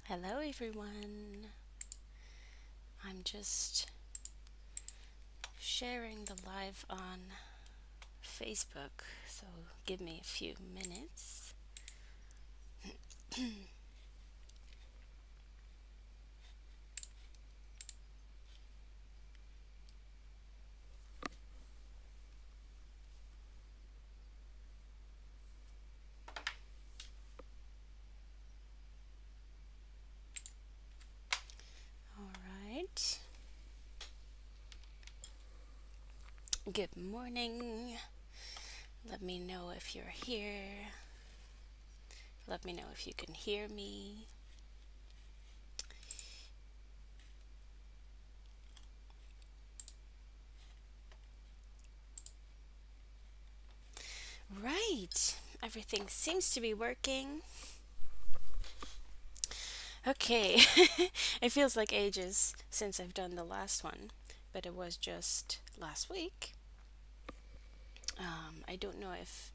Hello, everyone. I'm just sharing the live on Facebook, so give me a few minutes. All right. Good morning. Let me know if you're here. Let me know if you can hear me. Right. Everything seems to be working. Okay. It feels like ages since I've done the last one, but it was just last week. I don't know if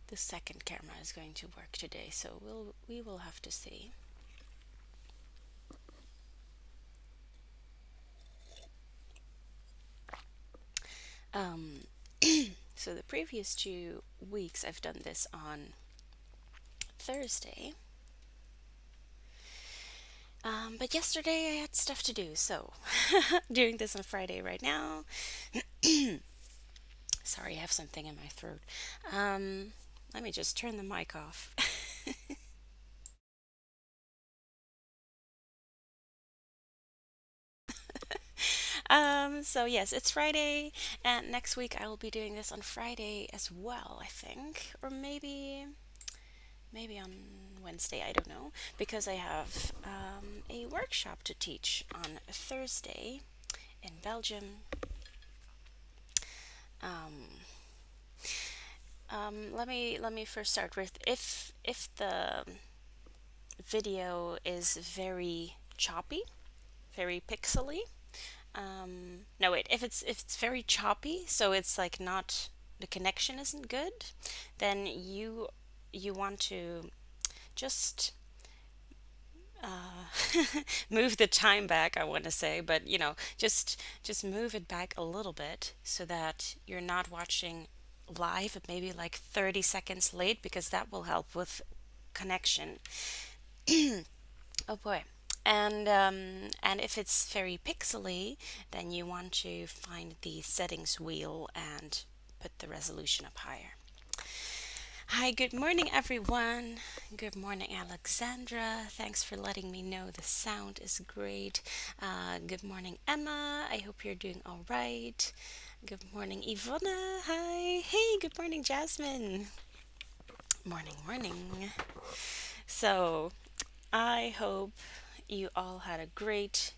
the second camera is going to work today, so we will have to see. Um, so the previous 2 weeks I've done this on Thursday. But yesterday I had stuff to do, so doing this on Friday right now. Sorry, I have something in my throat. Let me just turn the mic off. So yes, it's Friday, and next week I will be doing this on Friday as well, I think, or maybe on Wednesday, I don't know, because I have a workshop to teach on Thursday in Belgium. Um, let me first start with if the video is very choppy, very pixely. No, wait. If it's very choppy, so it's like not the connection isn't good, then you want to just move the time back, I want to say, but just move it back a little bit so that you're not watching live, maybe like 30 seconds late, because that will help with connection. Oh boy. And if it's very pixely, then you want to find the settings wheel and put the resolution up higher. Hi, good morning, everyone. Good morning, Alexandra. Thanks for letting me know the sound is great. Good morning, Emma. I hope you're doing all right. Good morning, Ivona. Hi. Hey, good morning, Jasmine. Morning, morning. So, I hope you all had a great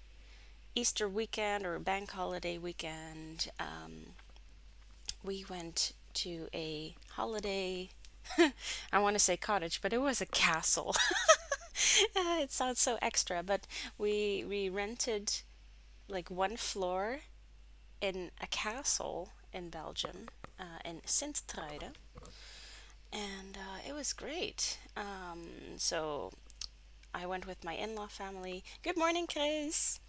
Easter weekend or bank holiday weekend. We went to a holiday, I want to say cottage, but it was a castle. It sounds so extra, but we rented like one floor in a castle in Belgium, in Sint-Truiden, and it was great. So I went with my in-law family. Good morning, Chris.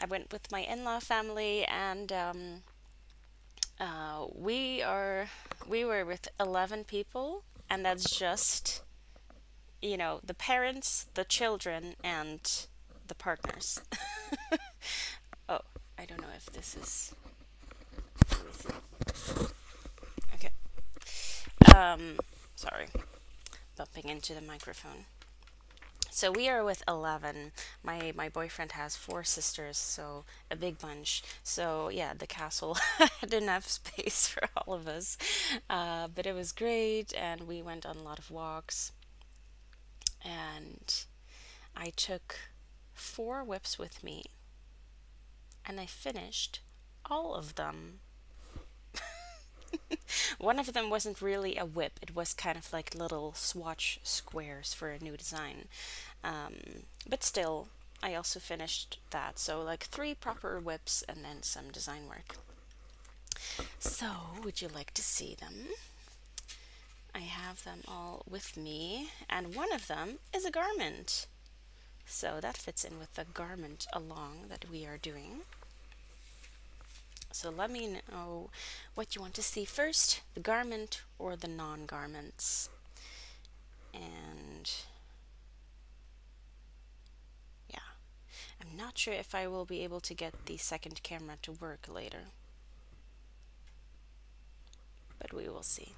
I went with my in-law family, and we were with 11 people, and that's just the parents, the children, and the partners. Oh, I don't know if this is. Let me see. Okay. Sorry, bumping into the microphone. So we are with 11. My boyfriend has four sisters, so a big bunch. So yeah, the castle had enough space for all of us. But it was great, and we went on a lot of walks. And I took four whips with me, and I finished all of them. One of them wasn't really a whip, it was kind of like little swatch squares for a new design. But still, I also finished that. So, like three proper whips and then some design work. So, would you like to see them? I have them all with me, and one of them is a garment. So that fits in with the garment along that we are doing. So let me know what you want to see first, the garment or the non-garments. And yeah, I'm not sure if I will be able to get the second camera to work later, but we will see.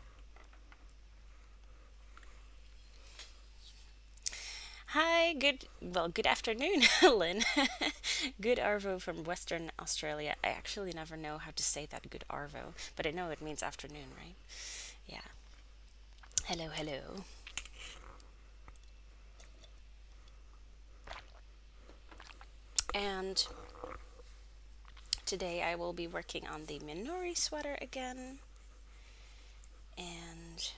Hi, good afternoon, Lynn. Good Arvo from Western Australia. I actually never know how to say that, good Arvo, but I know it means afternoon, right? Yeah. Hello, hello. And today I will be working on the Minori sweater again. And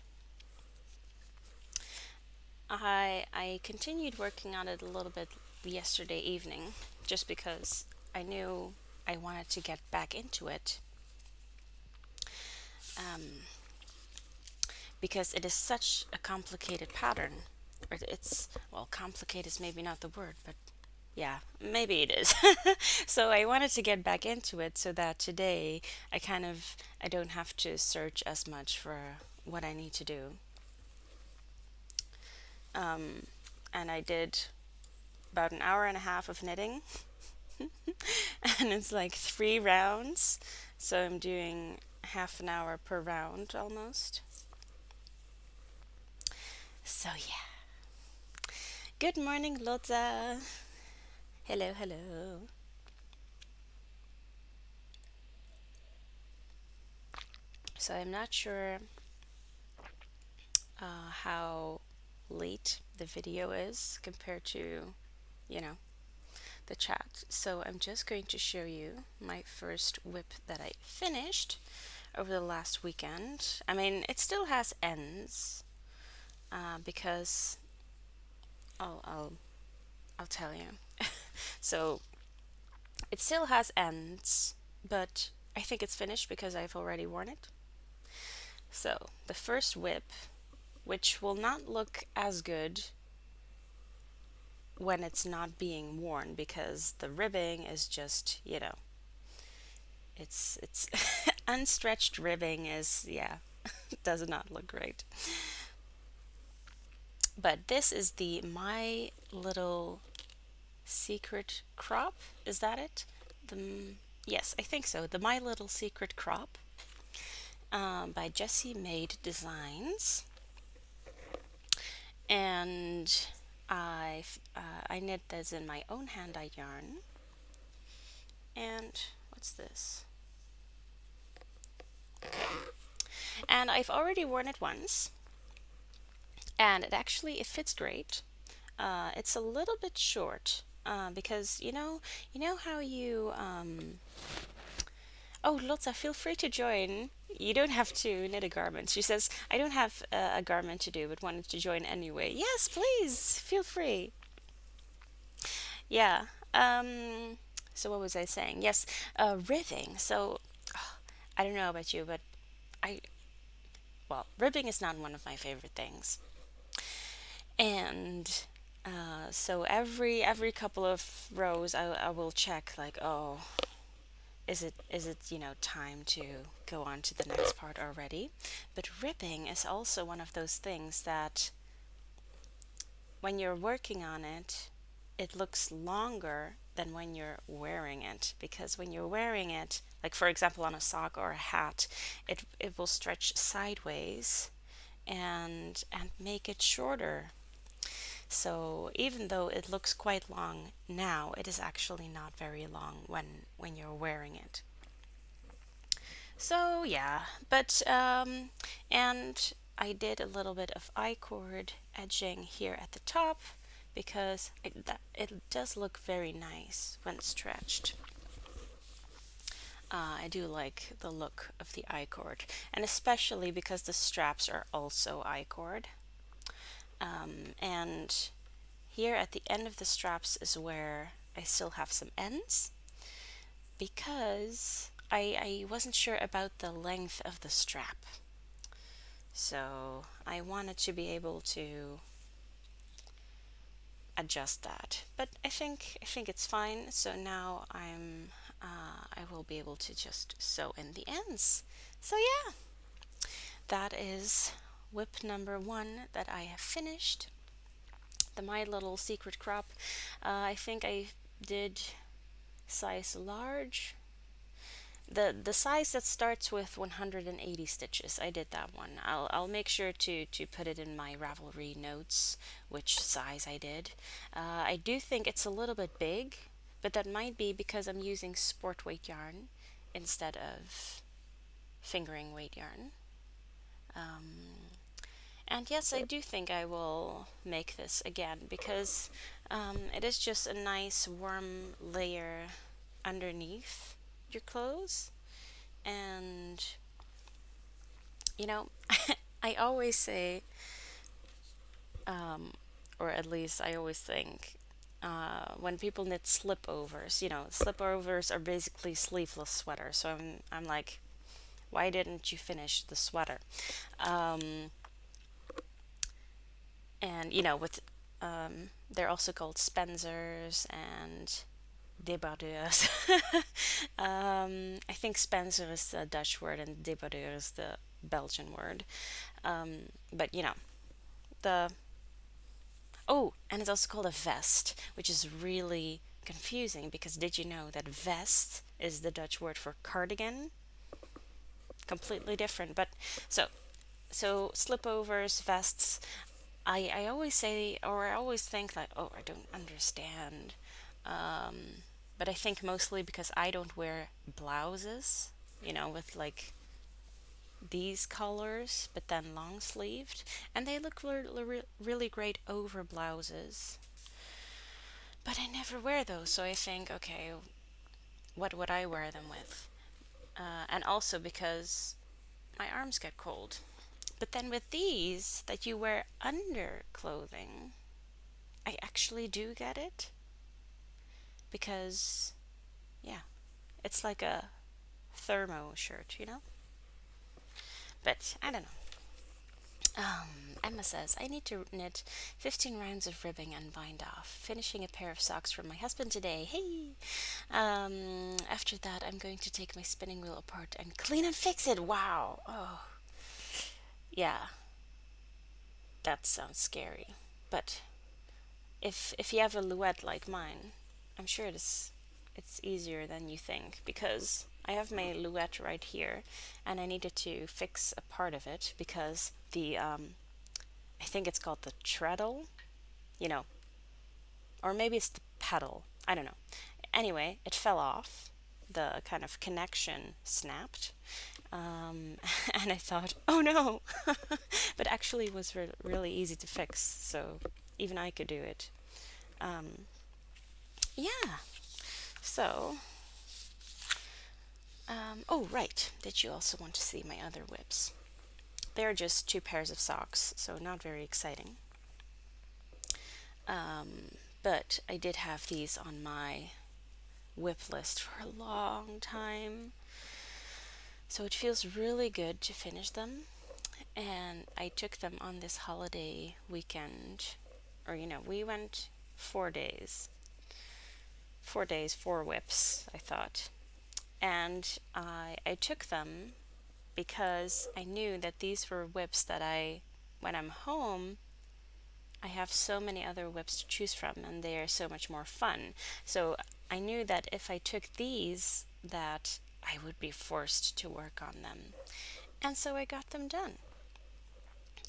I continued working on it a little bit yesterday evening just because I knew I wanted to get back into it. Um, because it is such a complicated pattern. Or it's, well, complicated is maybe not the word, but yeah, maybe it is. So I wanted to get back into it so that today I don't have to search as much for what I need to do. Um, and I did about an hour and a half of knitting, and it's like 3 rounds. So I'm doing half an hour per round almost. So yeah. Good morning, Lotta. Hello, hello. So I'm not sure how late the video is compared to, you know, the chat. So I'm just going to show you my first whip that I finished over the last weekend. I mean, it still has ends because I'll, I'll I'll tell you. So it still has ends, but I think it's finished because I've already worn it. So the first whip, which will not look as good when it's not being worn because the ribbing is just, it's unstretched ribbing is, yeah, does not look great. But this is the My Little Secret crop. Is that it? Yes, I think so. The My Little Secret crop by Jessie Made Designs. And I knit this in my own hand-dyed yarn. And what's this? And I've already worn it once, and it fits great. It's a little bit short because you know how you oh, Lotta, feel free to join. You don't have to knit a garment. She says, I don't have a garment to do, but wanted to join anyway. Yes, please, feel free. Yeah. So what was I saying? Yes, ribbing. So I don't know about you, but I ribbing is not one of my favorite things. And so every couple of rows, I will check like, oh, is it time to go on to the next part already? But ribbing is also one of those things that when you're working on it, it looks longer than when you're wearing it, because when you're wearing it, like for example on a sock or a hat, it will stretch sideways and make it shorter. So even though it looks quite long now, it is actually not very long when you're wearing it. So yeah, but and I did a little bit of I-cord edging here at the top because it does look very nice when stretched. I do like the look of the I-cord, and especially because the straps are also I-cord. And here at the end of the straps is where I still have some ends because I wasn't sure about the length of the strap. So I wanted to be able to adjust that. But I think it's fine. So now I will be able to just sew in the ends. So yeah, that is whip number one that I have finished. The My Little Secret Crop. I think I did size large. The size that starts with 180 stitches. I did that one. I'll make sure to put it in my Ravelry notes which size I did. I do think it's a little bit big, but that might be because I'm using sport weight yarn instead of fingering weight yarn. And yes, I do think I will make this again because it is just a nice warm layer underneath your clothes. And you know, I always say, or at least I always think, when people knit slipovers, slipovers are basically sleeveless sweaters. So I'm like, why didn't you finish the sweater? Um, and with they're also called Spencers and débardeurs. I think Spencer is the Dutch word and débardeur is the Belgian word. But the oh, and it's also called a vest, which is really confusing because did you know that vest is the Dutch word for cardigan? Completely different. But so slipovers, vests. I always say, or I always think like, oh, I don't understand. But I think mostly because I don't wear blouses, with like these colors, but then long sleeved, and they look really great over blouses. But I never wear those, so I think, okay, what would I wear them with? And also because my arms get cold. But then with these that you wear under clothing, I actually do get it because, yeah, it's like a thermo shirt. But I don't know. Emma says, I need to knit 15 rounds of ribbing and bind off, finishing a pair of socks for my husband today. Hey! After that, I'm going to take my spinning wheel apart and clean and fix it. Wow! Oh, yeah, that sounds scary. But if you have a Luette like mine, I'm sure it's easier than you think because I have my Luette right here and I needed to fix a part of it because the I think it's called the treadle, you know, or maybe it's the pedal. I don't know. Anyway, it fell off. The kind of connection snapped. And I thought, oh no! But actually, it was really easy to fix, so even I could do it. Um, yeah, so. Oh, right. Did you also want to see my other whips? They're just two pairs of socks, so not very exciting. But I did have these on my whip list for a long time. So it feels really good to finish them. And I took them on this holiday weekend. Or, we went 4 days. 4 days, 4 whips, I thought. And I took them because I knew that these were whips that when I'm home, I have so many other whips to choose from and they are so much more fun. So I knew that if I took these, that I would be forced to work on them. And so I got them done.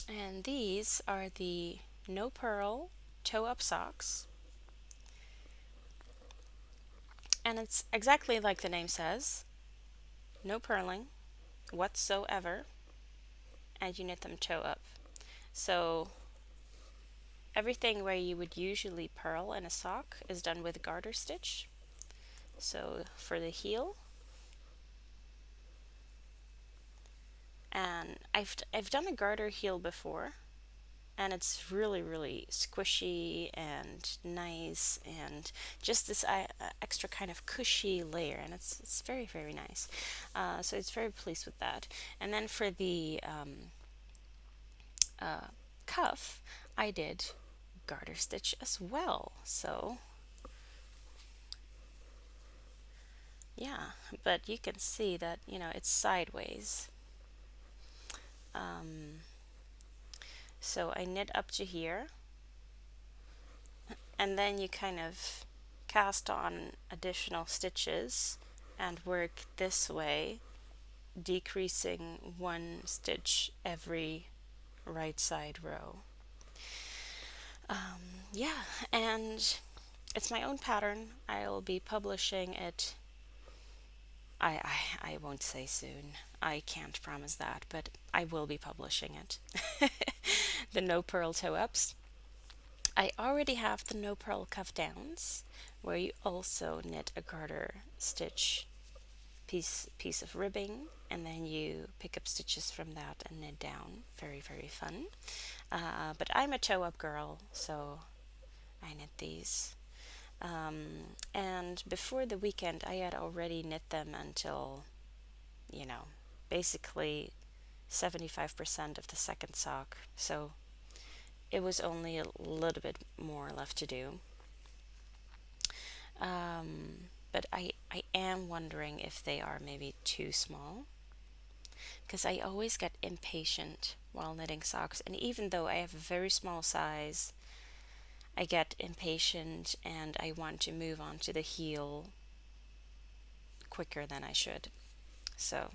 And these are the No Purl toe up socks. And it's exactly like the name says, no purling whatsoever, and you knit them toe up. So everything where you would usually purl in a sock is done with garter stitch. So for the heel, and I've done a garter heel before, and it's really squishy and nice and just this extra kind of cushy layer, and it's very nice. So it's very pleased with that. And then for the cuff, I did garter stitch as well. So yeah, but you can see that, it's sideways. Um, so I knit up to here, and then you kind of cast on additional stitches and work this way, decreasing one stitch every right side row. Yeah, and it's my own pattern. I'll be publishing it. I won't say soon. I can't promise that, but I will be publishing it. The no purl toe ups. I already have the no purl cuff downs, where you also knit a garter stitch piece of ribbing, and then you pick up stitches from that and knit down. Very, very fun. But I'm a toe up girl, so I knit these. And before the weekend, I had already knit them until, you know, basically 75% of the second sock. So it was only a little bit more left to do. But I am wondering if they are maybe too small, because I always get impatient while knitting socks. And even though I have a very small size, I get impatient and I want to move on to the heel quicker than I should. So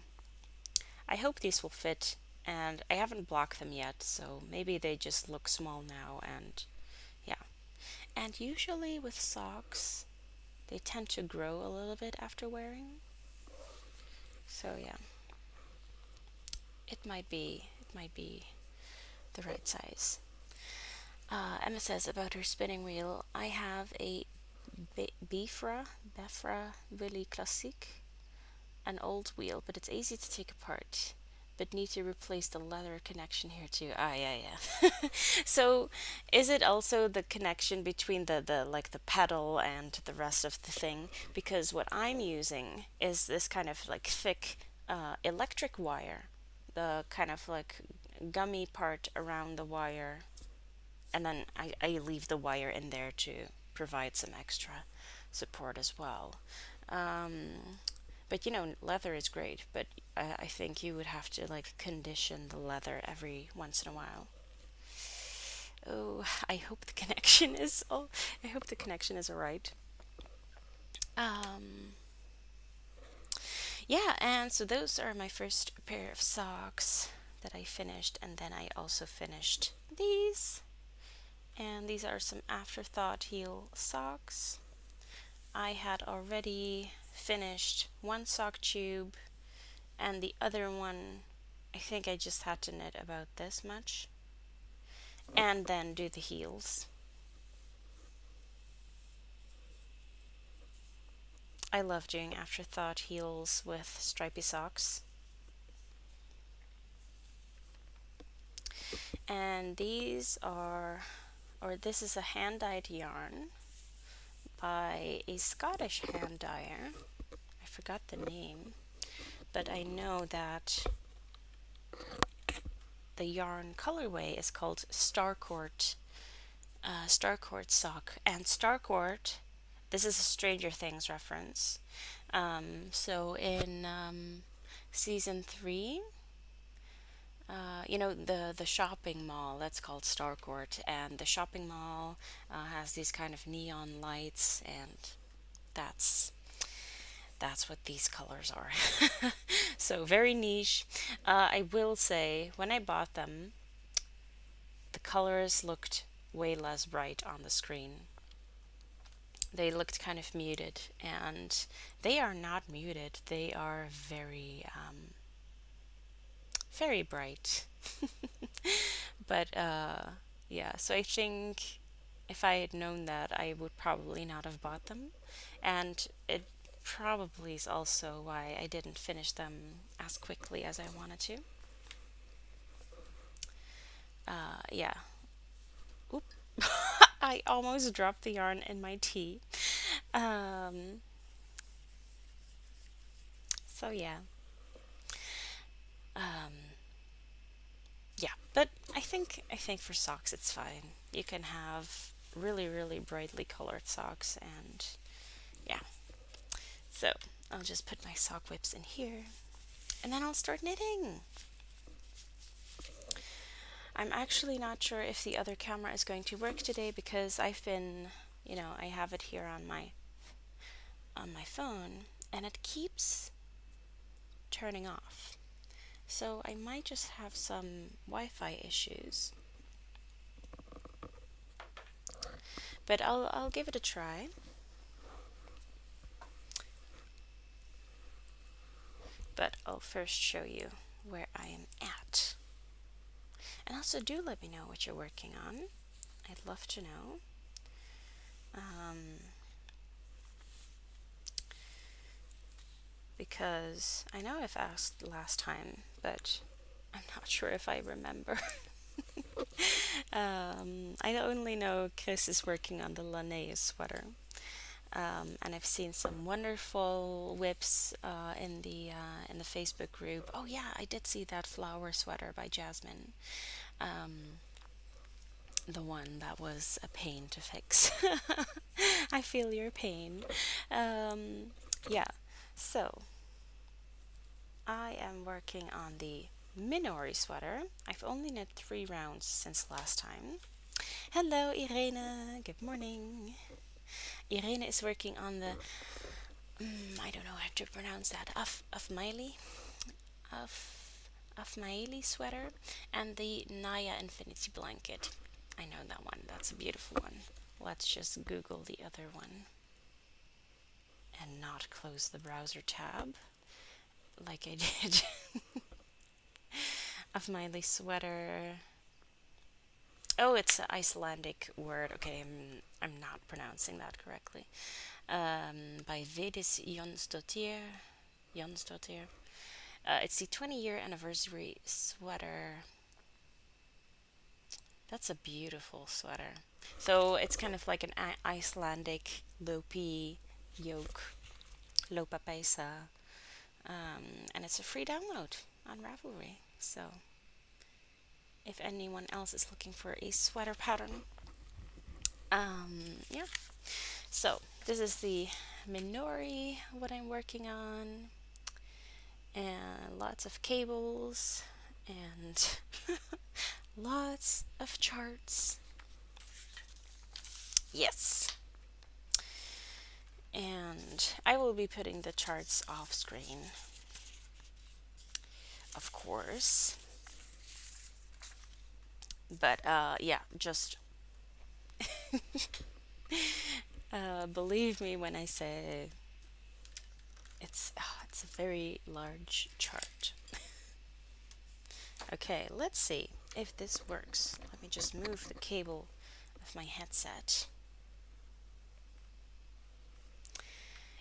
I hope these will fit, and I haven't blocked them yet, so maybe they just look small now, and yeah. And usually with socks, they tend to grow a little bit after wearing. So yeah, it might be the right size. Emma says about her spinning wheel, I have a Befra Willy Classique, an old wheel, but it's easy to take apart. But need to replace the leather connection here too. Ah, yeah, yeah. So, is it also the connection between the like the pedal and the rest of the thing? Because what I'm using is this kind of like thick electric wire, the kind of like gummy part around the wire, and then I leave the wire in there to provide some extra support as well. Um, but leather is great, but I think you would have to like condition the leather every once in a while. Oh, I hope the connection is all. I hope the connection is alright. Um, yeah, and so those are my first pair of socks that I finished, and then I also finished these. And these are some Afterthought heel socks. I had already finished one sock tube, and the other one, I think I just had to knit about this much and then do the heels. I love doing Afterthought heels with stripy socks. And this is a hand dyed yarn by a Scottish hand dyer. I forgot the name, but I know that the yarn colorway is called Starcourt sock. And Starcourt, this is a Stranger Things reference. So in season 3, the shopping mall that's called Starcourt, and the shopping mall has these kind of neon lights, and that's that's what these colors are. So very niche. I will say, when I bought them, the colors looked way less bright on the screen. They looked kind of muted, and they are not muted. They are very, very bright. But yeah, so I think if I had known that, I would probably not have bought them, and it probably is also why I didn't finish them as quickly as I wanted to. Yeah. Oop. I almost dropped the yarn in my tea. Um, so yeah. Um, yeah, But I think for socks it's fine. You can have really really brightly colored socks, and yeah. So I'll just put my sock whips in here, and then I'll start knitting. I'm actually not sure if the other camera is going to work today because I have it here on my phone, and it keeps turning off. So I might just have some Wi-Fi issues. But I'll give it a try. But I'll first show you where I am at. And also do let me know what you're working on. I'd love to know. Um, because I know I've asked last time, but I'm not sure if I remember. I only know Chris is working on the Linnaeus sweater. And I've seen some wonderful whips in the Facebook group. Oh yeah, I did see that flower sweater by Jasmine. Um, the one that was a pain to fix. I feel your pain. Yeah, so I am working on the Minori sweater. I've only knit 3 rounds since last time. Hello, Irene. Good morning. Irene is working on the I don't know how to pronounce that. Of Afmaeli sweater and the Naya Infinity blanket. I know that one. That's a beautiful one. Let's just Google the other one and not close the browser tab like I did. Afmaeli sweater. Oh, it's an Icelandic word. Okay, I'm not pronouncing that correctly. By Vedis Jonsdottir. Jonsdottir. It's the 20-year anniversary sweater. That's a beautiful sweater. So it's kind of like an Icelandic lopi yoke, lopa paisa, and it's a free download on Ravelry. So if anyone else is looking for a sweater pattern, yeah. So this is the Minori, what I'm working on, and lots of cables and lots of charts. Yes. And I will be putting the charts off screen, of course. But yeah, just believe me when I say it's a very large chart. Okay, let's see if this works. Let me just move the cable of my headset.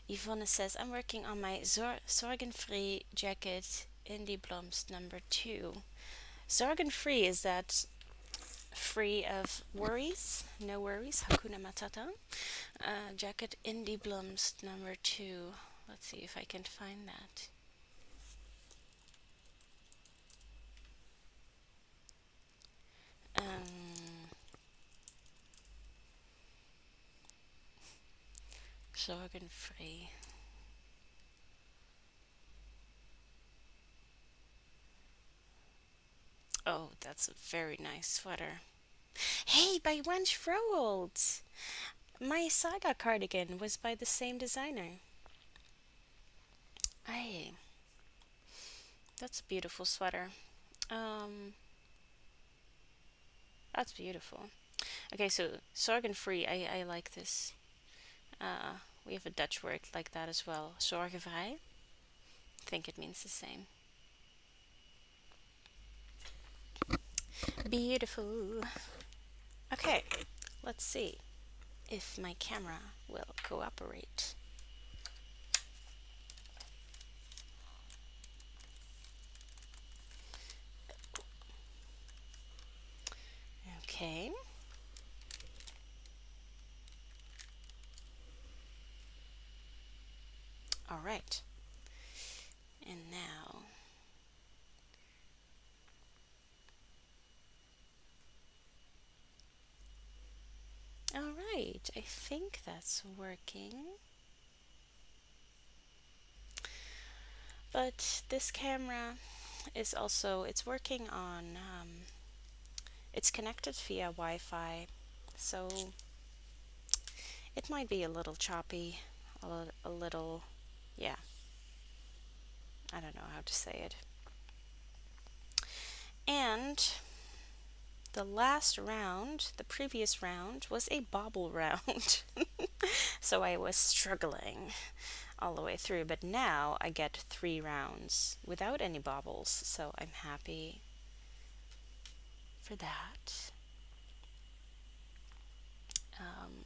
Yvonne says, I'm working on my Sorgenfree jacket Indie Blomst number 2. Sorgenfree, is that free of worries? No worries, Hakuna Matata. Jacket Indie Blomst number 2. Let's see if I can find that. Sorgenfree. Oh, that's a very nice sweater. Hey, by Wench Froholt! My Saga cardigan was by the same designer. Hey, that's a beautiful sweater. Um, that's beautiful. Okay, so Sorgenfree, I like this. We have a Dutch word like that as well. Zorgenvrij. I think it means the same. Beautiful. Okay, let's see if my camera will cooperate. Okay. All right. And now I think that's working. But this camera is also, it's working on, it's connected via Wi-Fi, so it might be a little choppy, a little, yeah, I don't know how to say it. And the last round, the previous round, was a bobble round. So I was struggling all the way through, but now I get 3 rounds without any bobbles, so I'm happy for that. Um,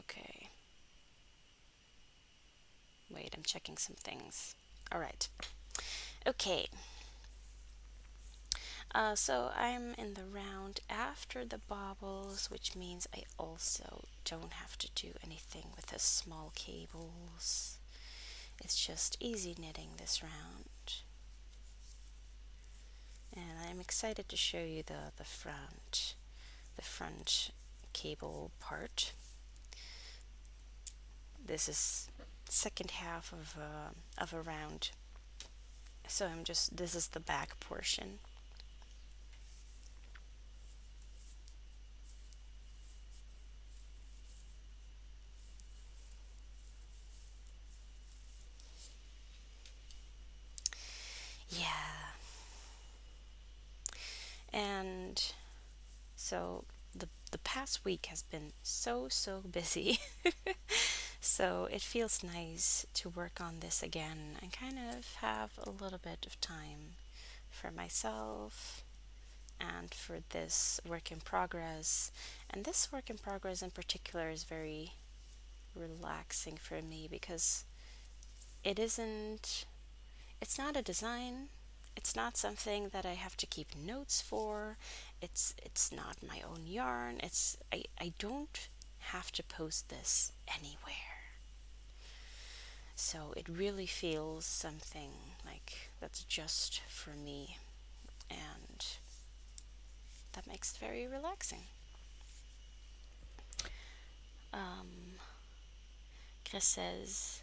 okay, wait, I'm checking some things. All right, okay. So I'm in the round after the bobbles, which means I also don't have to do anything with the small cables. It's just easy knitting this round. And I'm excited to show you the front cable part. This is second half of a round. So this is the back portion. Yeah. And so the past week has been so busy. So it feels nice to work on this again and kind of have a little bit of time for myself and for this work in progress. And this work in progress in particular is very relaxing for me because it isn't, it's not a design. It's not something that I have to keep notes for. It's not my own yarn. I don't have to post this anywhere. So it really feels something like that's just for me, and that makes it very relaxing. Um, Chris says,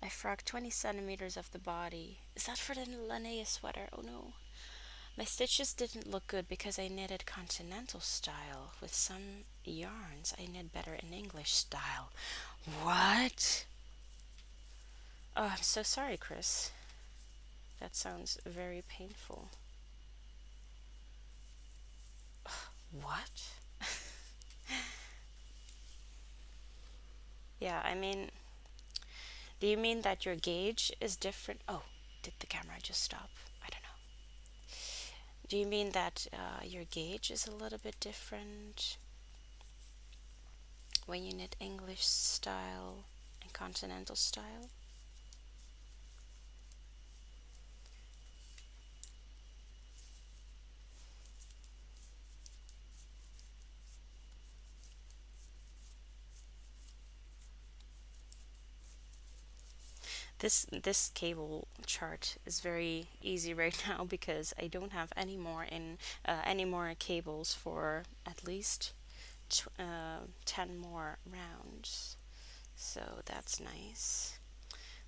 I frogged 20 centimeters of the body. Is that for the Linnea sweater? Oh no. My stitches didn't look good because I knitted continental style. With some yarns, I knit better in English style. What? Oh, I'm so sorry, Chris. That sounds very painful. What? Yeah, I mean, do you mean that your gauge is different? Oh, did the camera just stop? I don't know. Do you mean that your gauge is a little bit different when you knit English style and continental style? This cable chart is very easy right now because I don't have any more cables for at least 10 more rounds. So that's nice.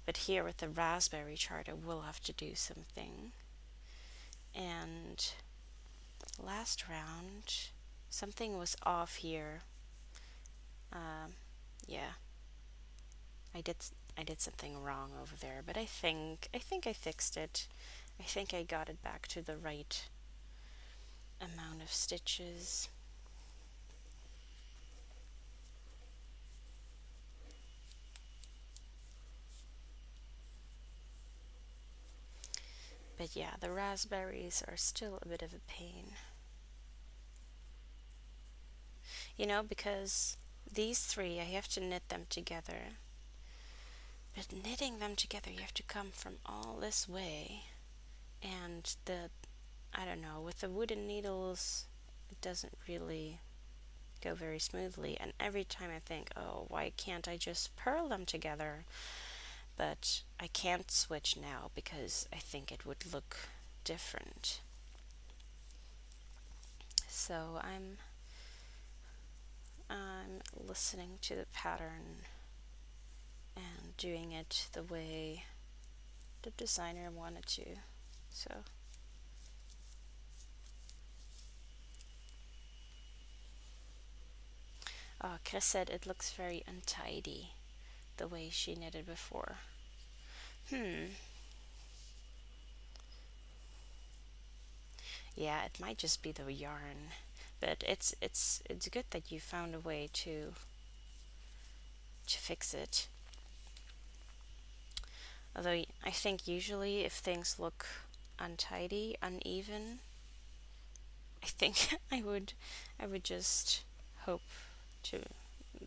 But here with the raspberry chart, I will have to do something. And last round, something was off here. Um, yeah, I did I did something wrong over there, but I think I fixed it. I think I got it back to the right amount of stitches. But yeah, the raspberries are still a bit of a pain. Because these three, I have to knit them together. But knitting them together, you have to come from all this way. And I don't know, with the wooden needles, it doesn't really go very smoothly. And every time I think, oh, why can't I just purl them together? But I can't switch now because I think it would look different. So I'm listening to the pattern and doing it the way the designer wanted to. So, Chris said it looks very untidy the way she knitted before. Hmm. Yeah, it might just be the yarn, but it's good that you found a way to fix it. Although I think usually if things look untidy, uneven, I think I would just hope to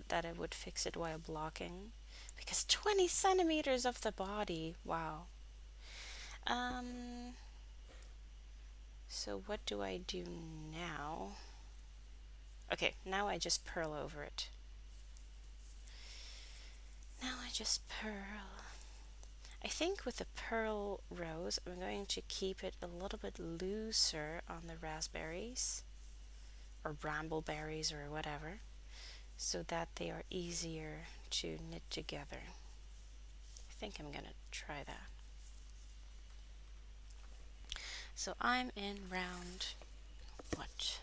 that I would fix it while blocking, because 20 centimeters of the body, wow. Um, so what do I do now? Okay, now I just purl over it. Now I just purl. I think with the purl rose, I'm going to keep it a little bit looser on the raspberries or brambleberries or whatever, so that they are easier to knit together. I think I'm gonna try that. So I'm in round what?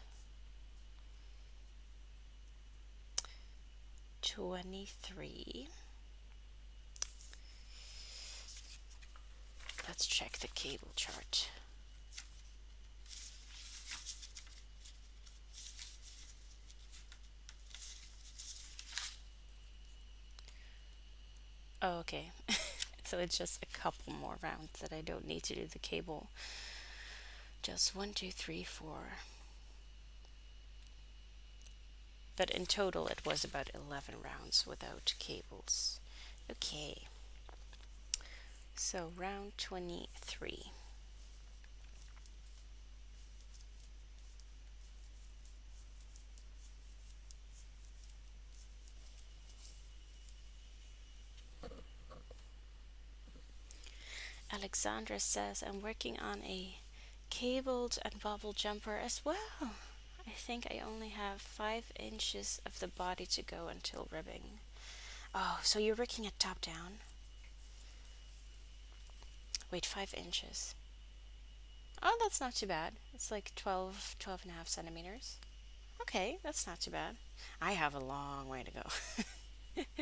23. Let's check the cable chart. Oh, okay. So it's just a couple more rounds that I don't need to do the cable. Just 1, 2, 3, 4. But in total, it was about 11 rounds without cables. Okay. So round 23. Alexandra says, I'm working on a cabled and bobble jumper as well. I think I only have 5 inches of the body to go until ribbing. Oh, so you're working it top down? Wait, 5 inches. Oh, that's not too bad. It's like 12 and a half centimeters. Okay, that's not too bad. I have a long way to go.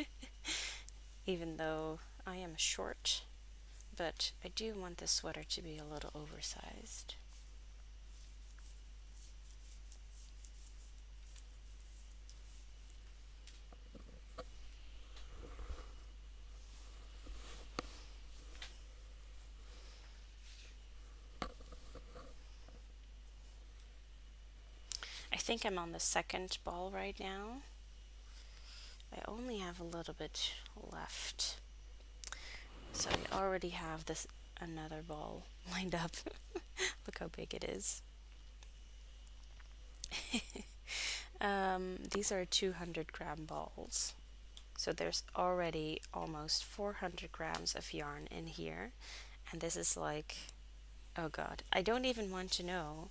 Even though I am short, but I do want this sweater to be a little oversized. I think I'm on the second ball right now. I only have a little bit left. So I already have this another ball lined up. Look how big it is. These are 200-gram balls. So there's already almost 400 grams of yarn in here. And this is like, oh god, I don't even want to know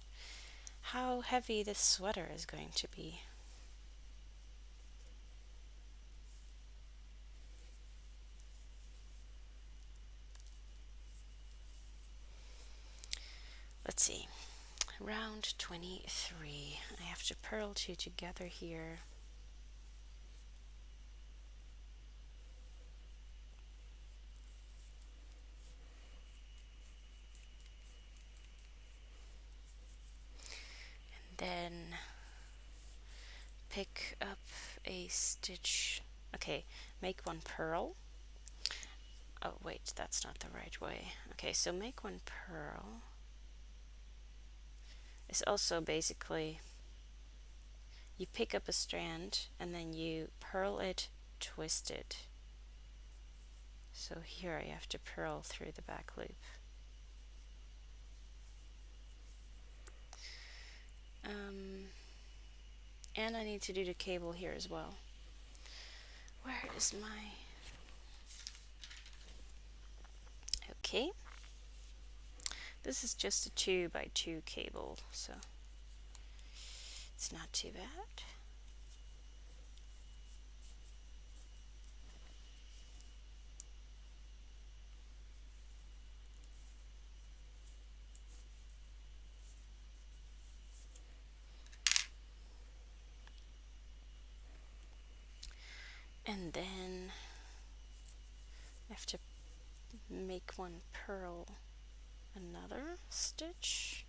how heavy this sweater is going to be. Let's see. Round 23. I have to purl two together here. Then pick up a stitch. Okay, make one purl. Oh wait, that's not the right way. Okay, so make one purl. It's also basically you pick up a strand and then you purl it, twist it. So here I have to purl through the back loop. And I need to do the cable here as well. Where is my... Okay. This is just a 2 by 2 cable, so It's not too bad. And then I have to make one purl another stitch.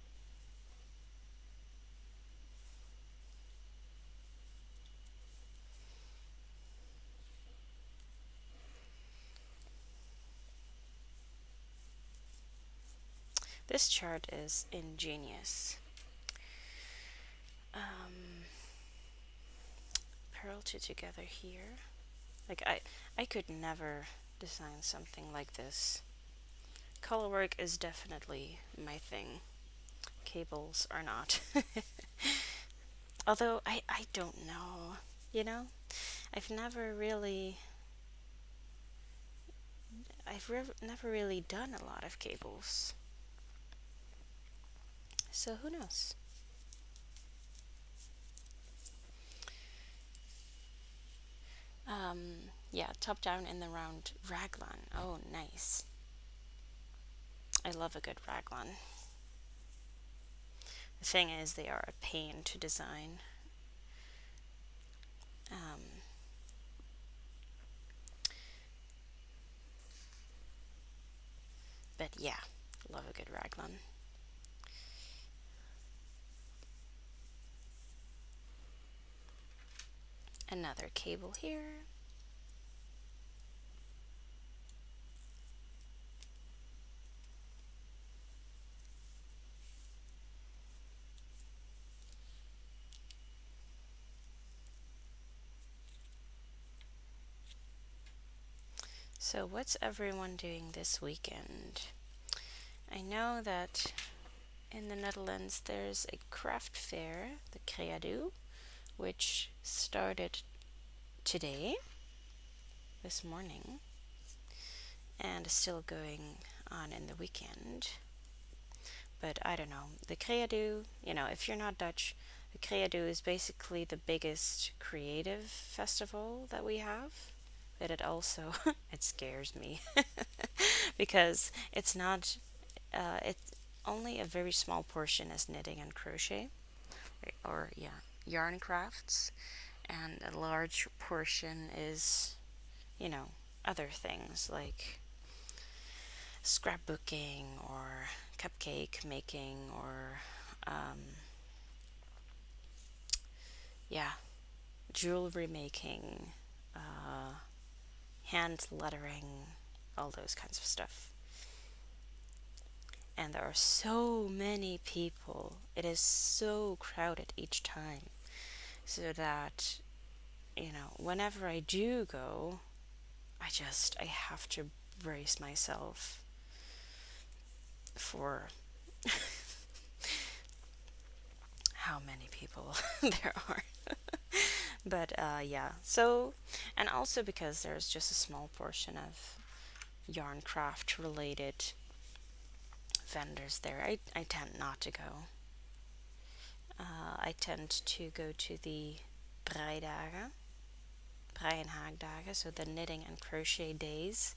This chart is ingenious. Purl two together here. Like I could never design something like this. Color work is definitely my thing. Cables are not. Although I don't know, you know? I've never really never really done a lot of cables. So who knows? Yeah, top down in the round raglan. Oh, nice. I love a good raglan. The thing is, they are a pain to design. Um, but yeah, love a good raglan. Another cable here. So, what's everyone doing this weekend? I know that in the Netherlands there's a craft fair, the Creadu, which started today, this morning, and is still going on in the weekend. But I don't know. The Creadu, if you're not Dutch, the Creadu is basically the biggest creative festival that we have. But it also it scares me because it's not it's only a very small portion is knitting and crochet or yeah, yarn crafts, and a large portion is, you know, other things like scrapbooking or cupcake making or yeah, jewelry making, uh, hand lettering, all those kinds of stuff. And there are so many people. It is so crowded each time. So that, whenever I do go, I have to brace myself for how many people there are. But yeah, so, and also because there's just a small portion of yarn craft related vendors there, I tend not to go. I tend to go to the breidagen, brei en haakdagen, so the knitting and crochet days.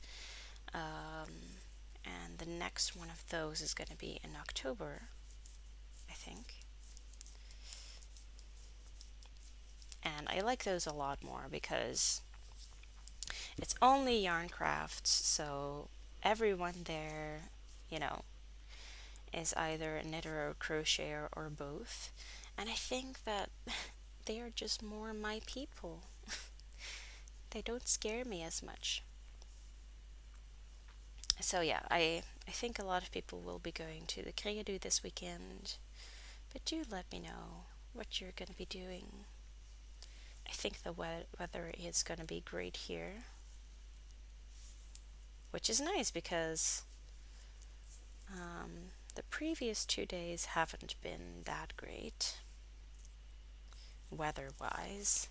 And the next one of those is going to be in October, I think. And I like those a lot more because it's only yarn crafts, so everyone there, you know, is either a knitter or crocheter or both. And I think that they are just more my people. They don't scare me as much. So yeah, I think a lot of people will be going to the Creadu this weekend. But do let me know what you're going to be doing. I think the weather is going to be great here, which is nice because the previous 2 days haven't been that great weather wise.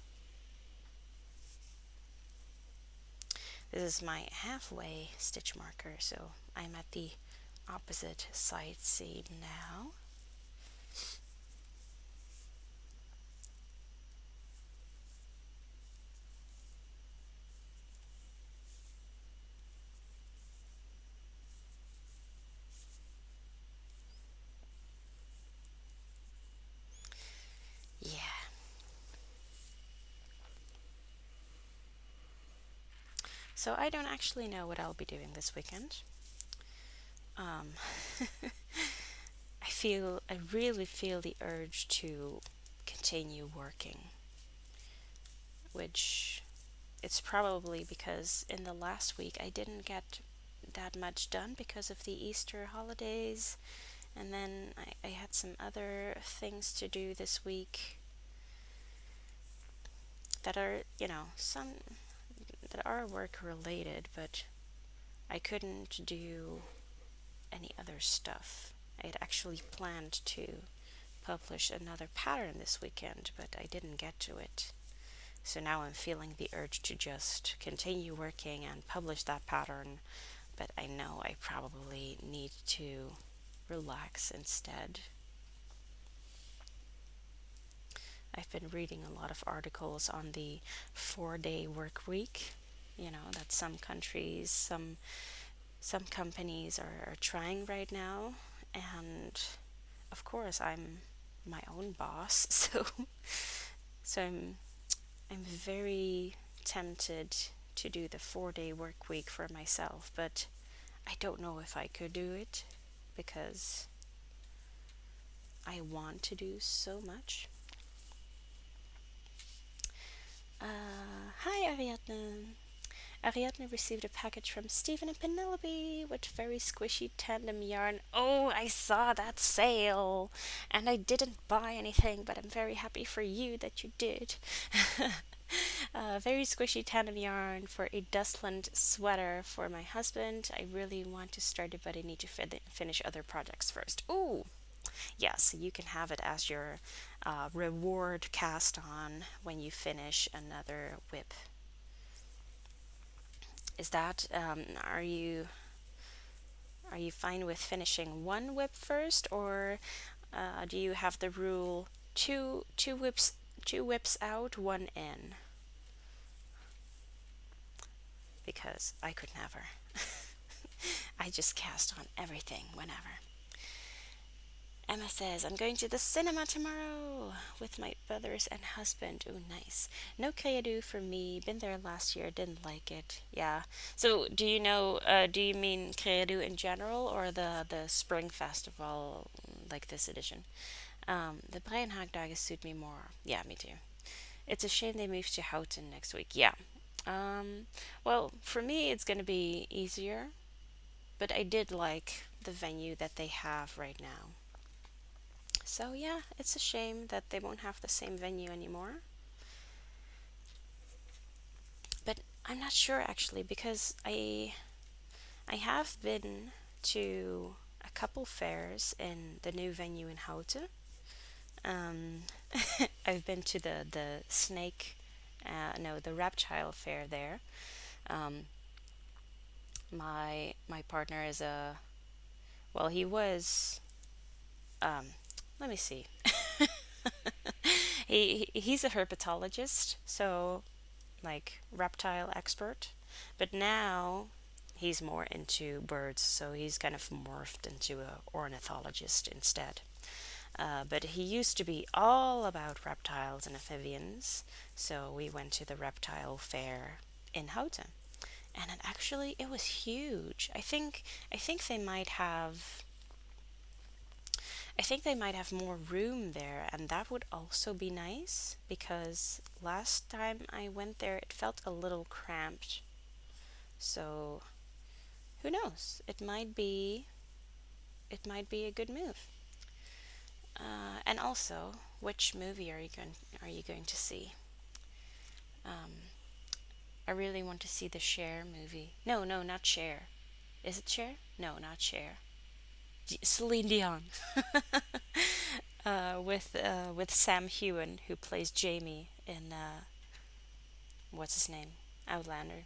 This is my halfway stitch marker, so I'm at the opposite side seam now. So I don't actually know what I'll be doing this weekend. Um, I really feel the urge to continue working, which it's probably because in the last week I didn't get that much done because of the Easter holidays, and then I had some other things to do this week that are, some that are work related, but I couldn't do any other stuff. I had actually planned to publish another pattern this weekend, but I didn't get to it. So now I'm feeling the urge to just continue working and publish that pattern, but I know I probably need to relax instead. I've been reading a lot of articles on the 4-day work week. That some countries, some companies are trying right now, and of course I'm my own boss, so I'm very tempted to do the 4-day work week for myself, but I don't know if I could do it because I want to do so much. Hi, Ariadne. Ariadne received a package from Stephen and Penelope with very squishy tandem yarn. Oh, I saw that sale! And I didn't buy anything, but I'm very happy for you that you did. Very squishy tandem yarn for a dustland sweater for my husband. I really want to start it, but I need to finish other projects first. Ooh, yeah, so you can have it as your reward cast on when you finish another whip. Is that are you fine with finishing one whip first, or do you have the rule two whips out, one in? Because I could never. I just cast on everything whenever. Emma says, I'm going to the cinema tomorrow with my brothers and husband. Oh, nice. No Kaedu for me. Been there last year. Didn't like it. Yeah. So, do you mean Kaedu in general or the Spring Festival, like this edition? The Breinhaagdagen suit me more. Yeah, me too. It's a shame they moved to Houten next week. Yeah. Um, well, for me, it's going to be easier, but I did like the venue that they have right now. So yeah, it's a shame that they won't have the same venue anymore. But I'm not sure actually because I have been to a couple fairs in the new venue in Houten. Um, I've been to the snake, no, the reptile fair there. Um, my partner is a well, he was. Um, Let me see. He's a herpetologist, so like reptile expert, but now he's more into birds, so he's kind of morphed into a ornithologist instead. But he used to be all about reptiles and amphibians, so we went to the reptile fair in Houten, and it was huge. I think they might have. I think they might have more room there, and that would also be nice because last time I went there it felt a little cramped. So, who knows? It might be a good move. And also, which movie are you going to see? Um, I really want to see the Cher movie. No, no, not Cher. Is it Cher? No, not Cher. Celine Dion. With Sam Heughan, who plays Jamie in what's his name, Outlander.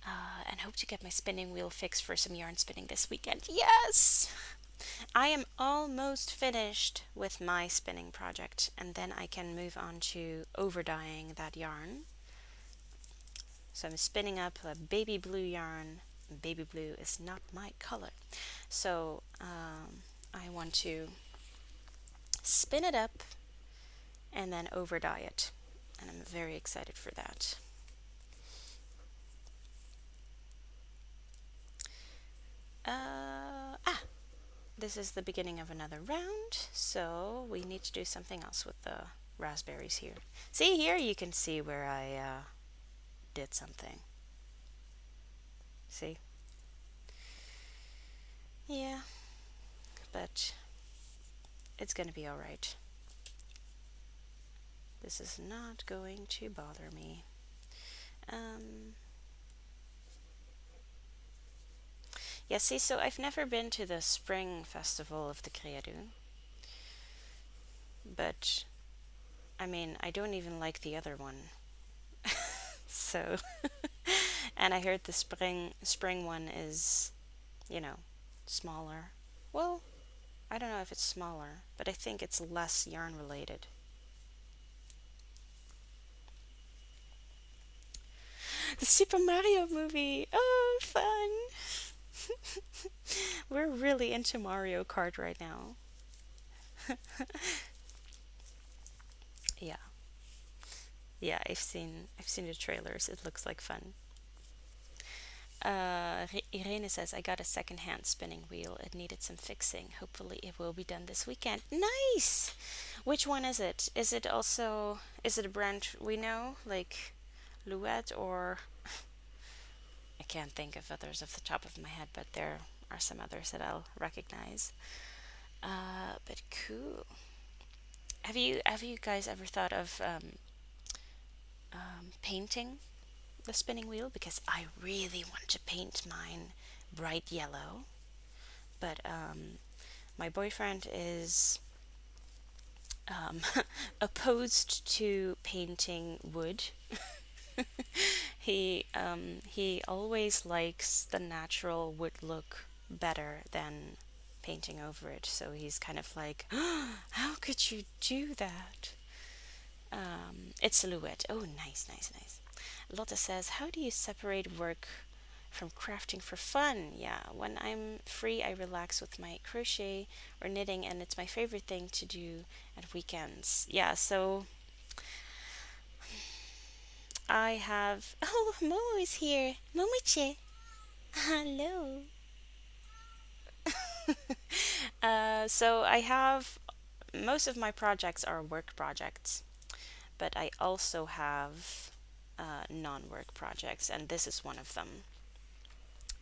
And hope to get my spinning wheel fixed for some yarn spinning this weekend. Yes, I am almost finished with my spinning project, and then I can move on to over dyeing that yarn. So I'm spinning up a baby blue yarn. Baby blue is not my color, so I want to spin it up and then over dye it, and I'm very excited for that. Ah, this is the beginning of another round, so we need to do something else with the raspberries here. See, here you can see where I did something. See? Yeah, but it's gonna be alright. This is not going to bother me. Um, yeah, see, so I've never been to the spring festival of the Creadu, but I mean, I don't even like the other one. So, and I heard the spring one is, you know, smaller. Well, I don't know if it's smaller, but I think it's less yarn related. The Super Mario movie. Oh, fun. We're really into Mario Kart right now. Yeah. Yeah, I've seen the trailers. It looks like fun. Irene says, I got a second-hand spinning wheel. It needed some fixing. Hopefully, it will be done this weekend. Nice! Which one is it? Is it a brand we know, like Louette, or I can't think of others off the top of my head, but there are some others that I'll recognize. But cool. Have you guys ever thought of painting the spinning wheel? Because I really want to paint mine bright yellow, but my boyfriend is opposed to painting wood. He always likes the natural wood look better than painting over it. So he's kind of like, how could you do that? It's silhouette. Oh, nice, nice, nice. Lotta says, how do you separate work from crafting for fun? Yeah, when I'm free, I relax with my crochet or knitting, and it's my favorite thing to do at weekends. Yeah, so I have. Oh, Momo is here. Momoche. Hello. So I have. Most of my projects are work projects, but I also have non work projects, and this is one of them.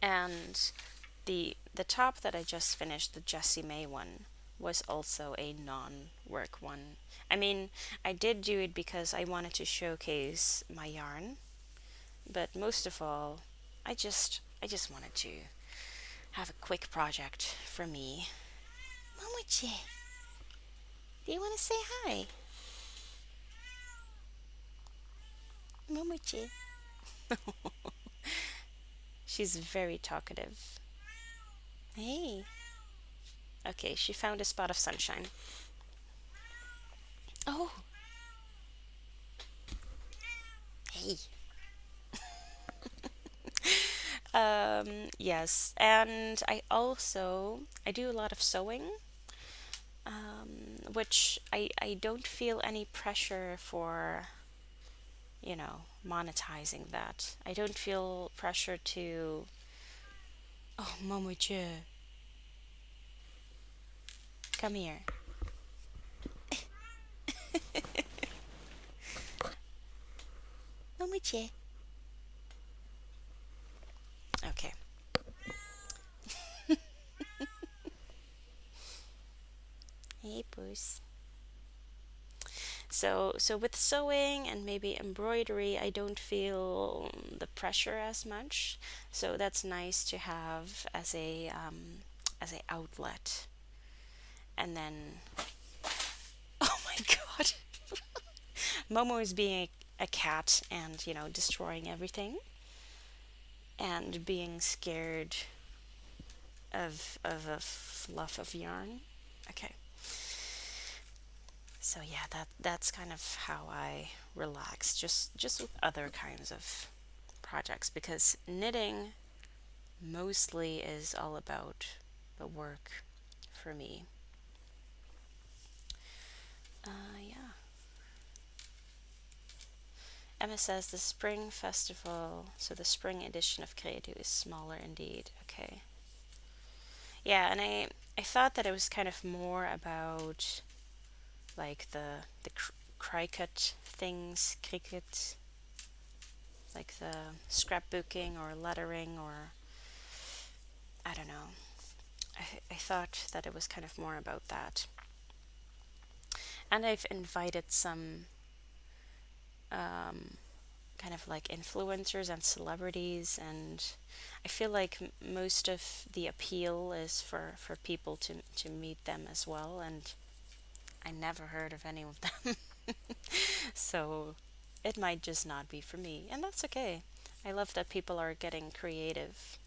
And the top that I just finished, the Jessie May one, was also a non-work one. I mean, I did do it because I wanted to showcase my yarn, but most of all, I just wanted to have a quick project for me. Momoche, do you want to say hi? Momoche. She's very talkative. Hey. Okay, she found a spot of sunshine. Oh, hey. Yes, and I do a lot of sewing, which I don't feel any pressure for, monetizing that. I don't feel pressure to, oh, Momoche, come here. Momoche. Okay. Hey, Puss. So with sewing and maybe embroidery, I don't feel the pressure as much. So that's nice to have as a outlet. And then, oh my God, Momo is being a cat and destroying everything and being scared of a fluff of yarn. Okay. So yeah, that's kind of how I relax, just with other kinds of projects, because knitting mostly is all about the work for me. Yeah. Emma says the spring festival, so the spring edition of Creative is smaller indeed. Okay. Yeah, and I thought that it was kind of more about like the cricut things, cricut, like the scrapbooking or lettering or I don't know. I thought that it was kind of more about that. And I've invited some um, kind of like influencers and celebrities, and I feel like most of the appeal is for people to meet them as well, and I never heard of any of them. So it might just not be for me, and that's okay. I love that people are getting creative.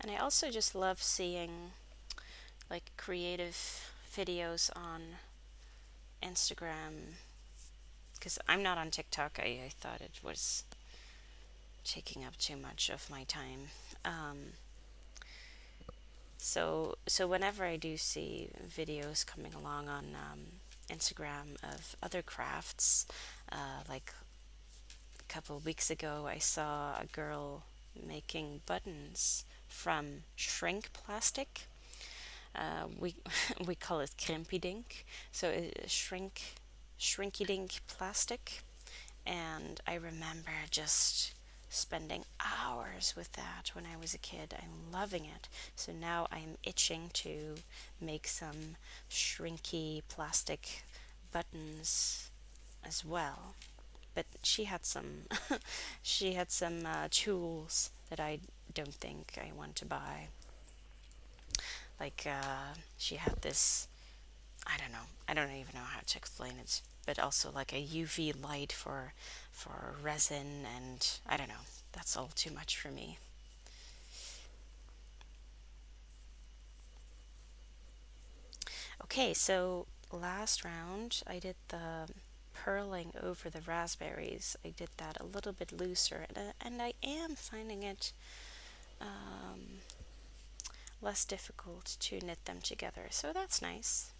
And I also just love seeing like creative videos on Instagram because I'm not on TikTok. I thought it was taking up too much of my time. So whenever I do see videos coming along on Instagram of other crafts, like a couple of weeks ago, I saw a girl making buttons from shrink plastic. We we call it crimpy dink. So shrinky dink plastic, and I remember just spending hours with that when I was a kid. I'm loving it. So now I'm itching to make some shrinky plastic buttons as well. But she had some she had some tools that I don't think I want to buy. Like she had this, I don't know. I don't even know how to explain it. But also like a UV light for resin, and I don't know. That's all too much for me. Okay, so last round I did the purling over the raspberries. I did that a little bit looser, and I am finding it um, less difficult to knit them together. So that's nice.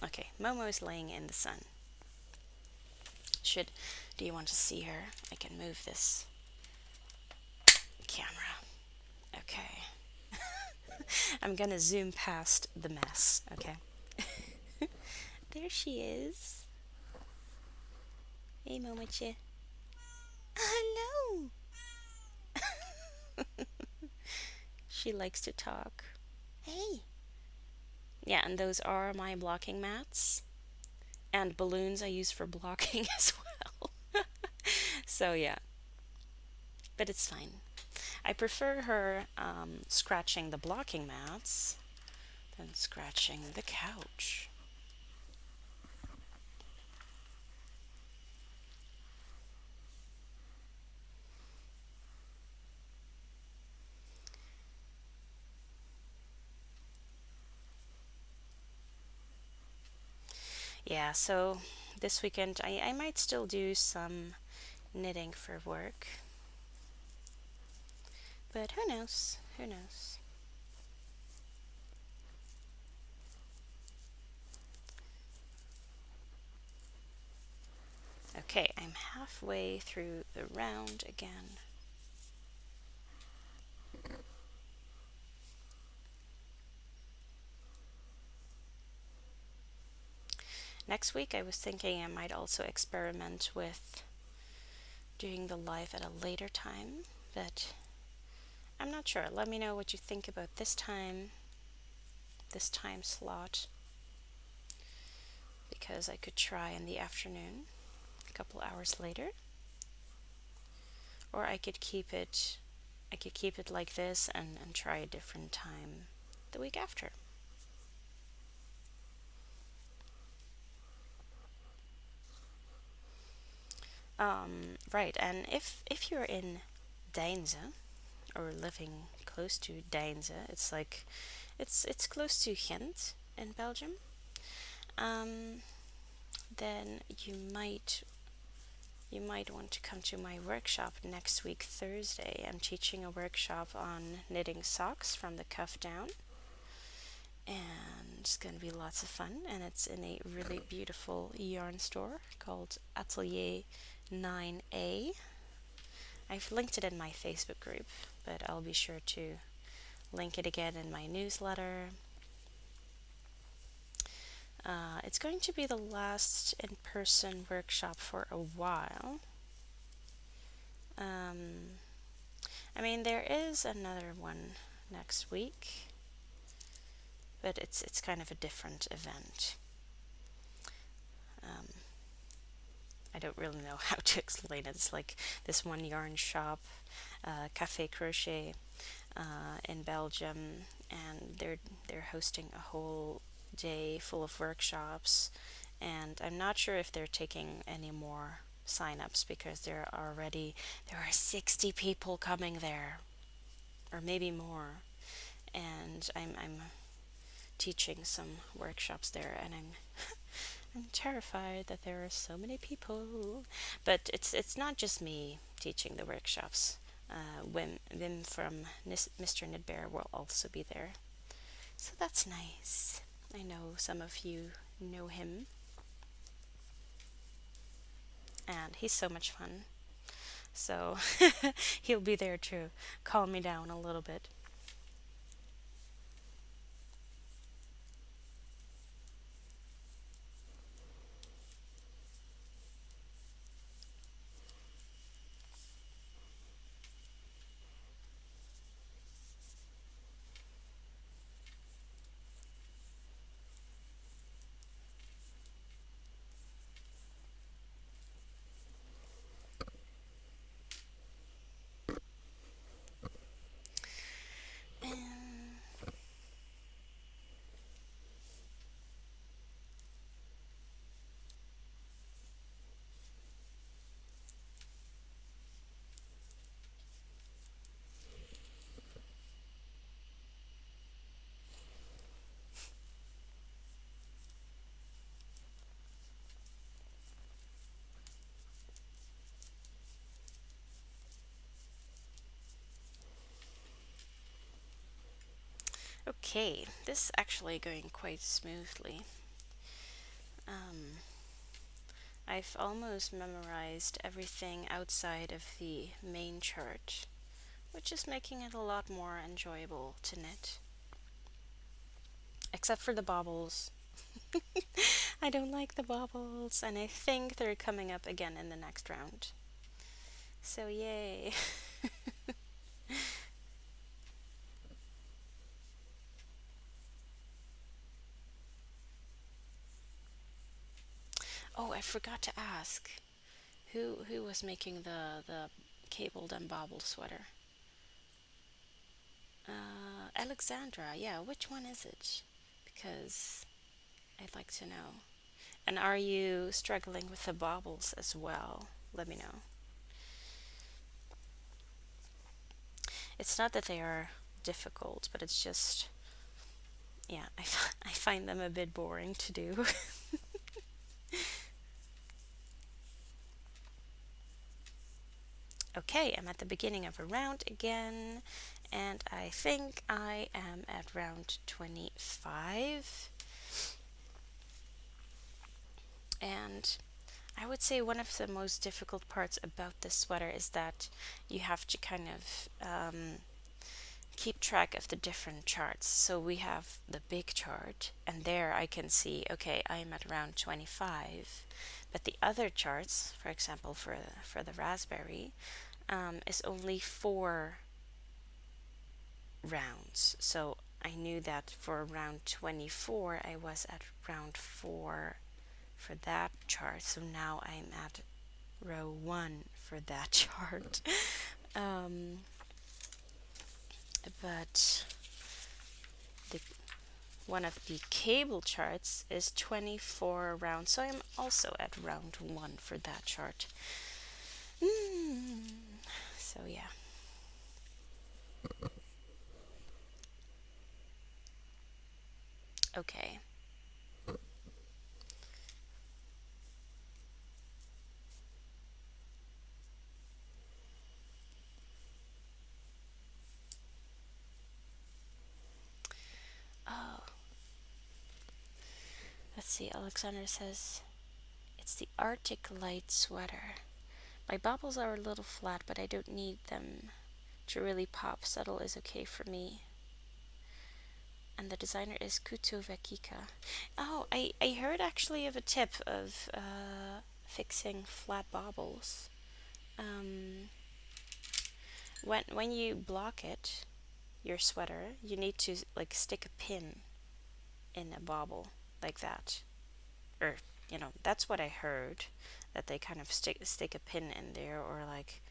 Okay, Momo is laying in the sun. Should do you want to see her? I can move this camera. Okay. I'm gonna zoom past the mess. Okay. There she is. Hey, Momoche. Hello. She likes to talk. Hey. Yeah, and those are my blocking mats and balloons I use for blocking as well. So yeah, but it's fine. I prefer her scratching the blocking mats than scratching the couch. Yeah, so this weekend I might still do some knitting for work, but who knows? Who knows? Okay, I'm halfway through the round again. Next week, I was thinking I might also experiment with doing the live at a later time, but I'm not sure. Let me know what you think about this time slot, because I could try in the afternoon, a couple hours later, or I could keep it like this and try a different time the week after. Right, and if you're in Deinze or living close to Deinze, it's close to Ghent in Belgium. Um, then you might want to come to my workshop next week Thursday. I'm teaching a workshop on knitting socks from the cuff down. and it's going to be lots of fun. And it's in a really beautiful yarn store called Atelier 9A. I've linked it in my Facebook group, but I'll be sure to link it again in my newsletter. It's going to be the last in person workshop for a while. Um, I mean, there is another one next week, but it's kind of a different event. Um, I don't really know how to explain it. It's like this one yarn shop, Cafe Crochet, in Belgium, and they're hosting a whole day full of workshops. And I'm not sure if they're taking any more sign-ups because there are 60 people coming there, or maybe more. And I'm teaching some workshops there, and I'm terrified that there are so many people. But it's not just me teaching the workshops. Wim from Mr. Knitbear will also be there. So that's nice. I know some of you know him, and he's so much fun. So he'll be there to calm me down a little bit. And okay, this is actually going quite smoothly. Um, I've almost memorized everything outside of the main chart, which is making it a lot more enjoyable to knit. Except for the bobbles. I don't like the bobbles, and I think they're coming up again in the next round. So, yay! Oh, I forgot to ask. Who was making the cabled and bobble sweater? Alexandra. Yeah, which one is it? Because I'd like to know. And are you struggling with the bobbles as well? Let me know. It's not that they are difficult, but it's just, yeah, I find them a bit boring to do. Okay, I'm at the beginning of a round again, and I think I am at round 25. And I would say one of the most difficult parts about this sweater is that you have to kind of keep track of the different charts. So we have the big chart, and there I can see, okay, I am at round 25. But the other charts, for example, for the raspberry, is only 4 rounds. So I knew that for round 24, I was at round 4 for that chart. So now I'm at row 1 for that chart. um, but the one of the cable charts is 24 rounds, so I'm also at round 1 for that chart. Mm. So yeah. Okay. Oh, see. Alexander says it's the Arctic Light sweater. My bobbles are a little flat, but I don't need them to really pop. Subtle is okay for me. And the designer is Kuto Vekika. Oh, I heard actually of a tip of fixing flat bobbles. Um, when you block it, your sweater, you need to like stick a pin in a bobble like that, or that's what I heard, that they kind of stick a pin in there, or like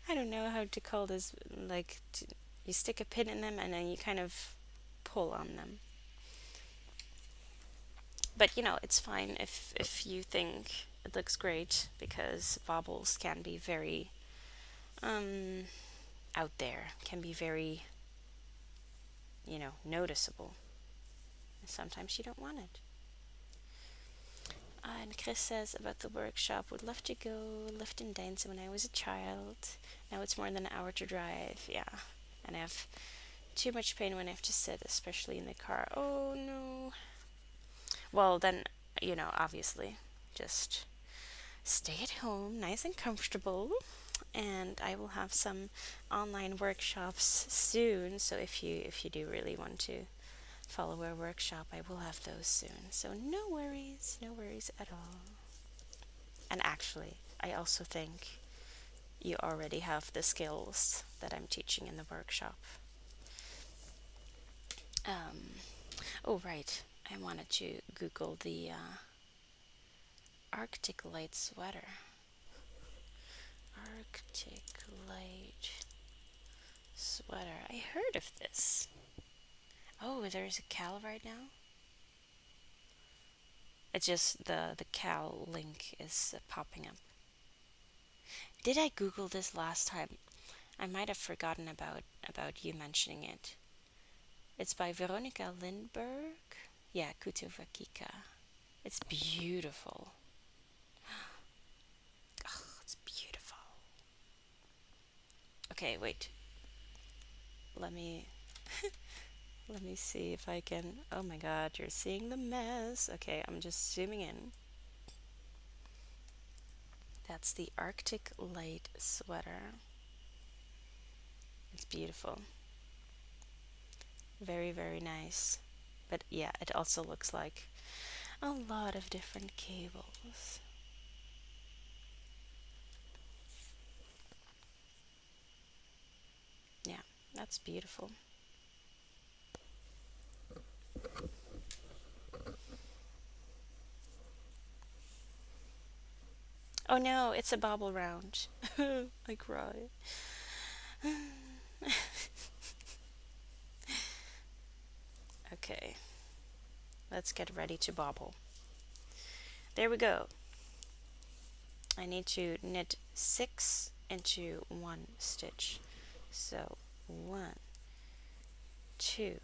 I don't know how to call this, you stick a pin in them and then you kind of pull on them. But it's fine if you think it looks great, because bobbles can be very um out there, can be very noticeable. And sometimes you don't want it. And Chris says about the workshop, would love to go lift and dance when I was a child. Now it's more than an hour to drive. Yeah. And I have too much pain when I have to sit, especially in the car. Oh no. Well, then, obviously, just stay at home, nice and comfortable. And I will have some online workshops soon. So if you do really want to follow a workshop, I will have those soon. So no worries at all. And actually, I also think you already have the skills that I'm teaching in the workshop. Um, oh, right. I wanted to Google the Arctic Light sweater. Arctic Light sweater. I heard of this. Oh, there's a Cal right now? It's just the Cal link is popping up. Did I Google this last time? I might have forgotten about you mentioning it. It's by Veronica Lindberg. Yeah, Kutovakika. It's beautiful. Oh, it's beautiful. Okay, wait. Let me let me see if I can. Oh my god, you're seeing the mess. Okay, I'm just zooming in. That's the Arctic Light sweater. It's beautiful. Very, very nice. But yeah, it also looks like a lot of different cables. Yeah, that's beautiful. Oh no, it's a bobble round. I cry. Okay, let's get ready to bobble. There we go. I need to knit 6 into 1 stitch. So 1, 2,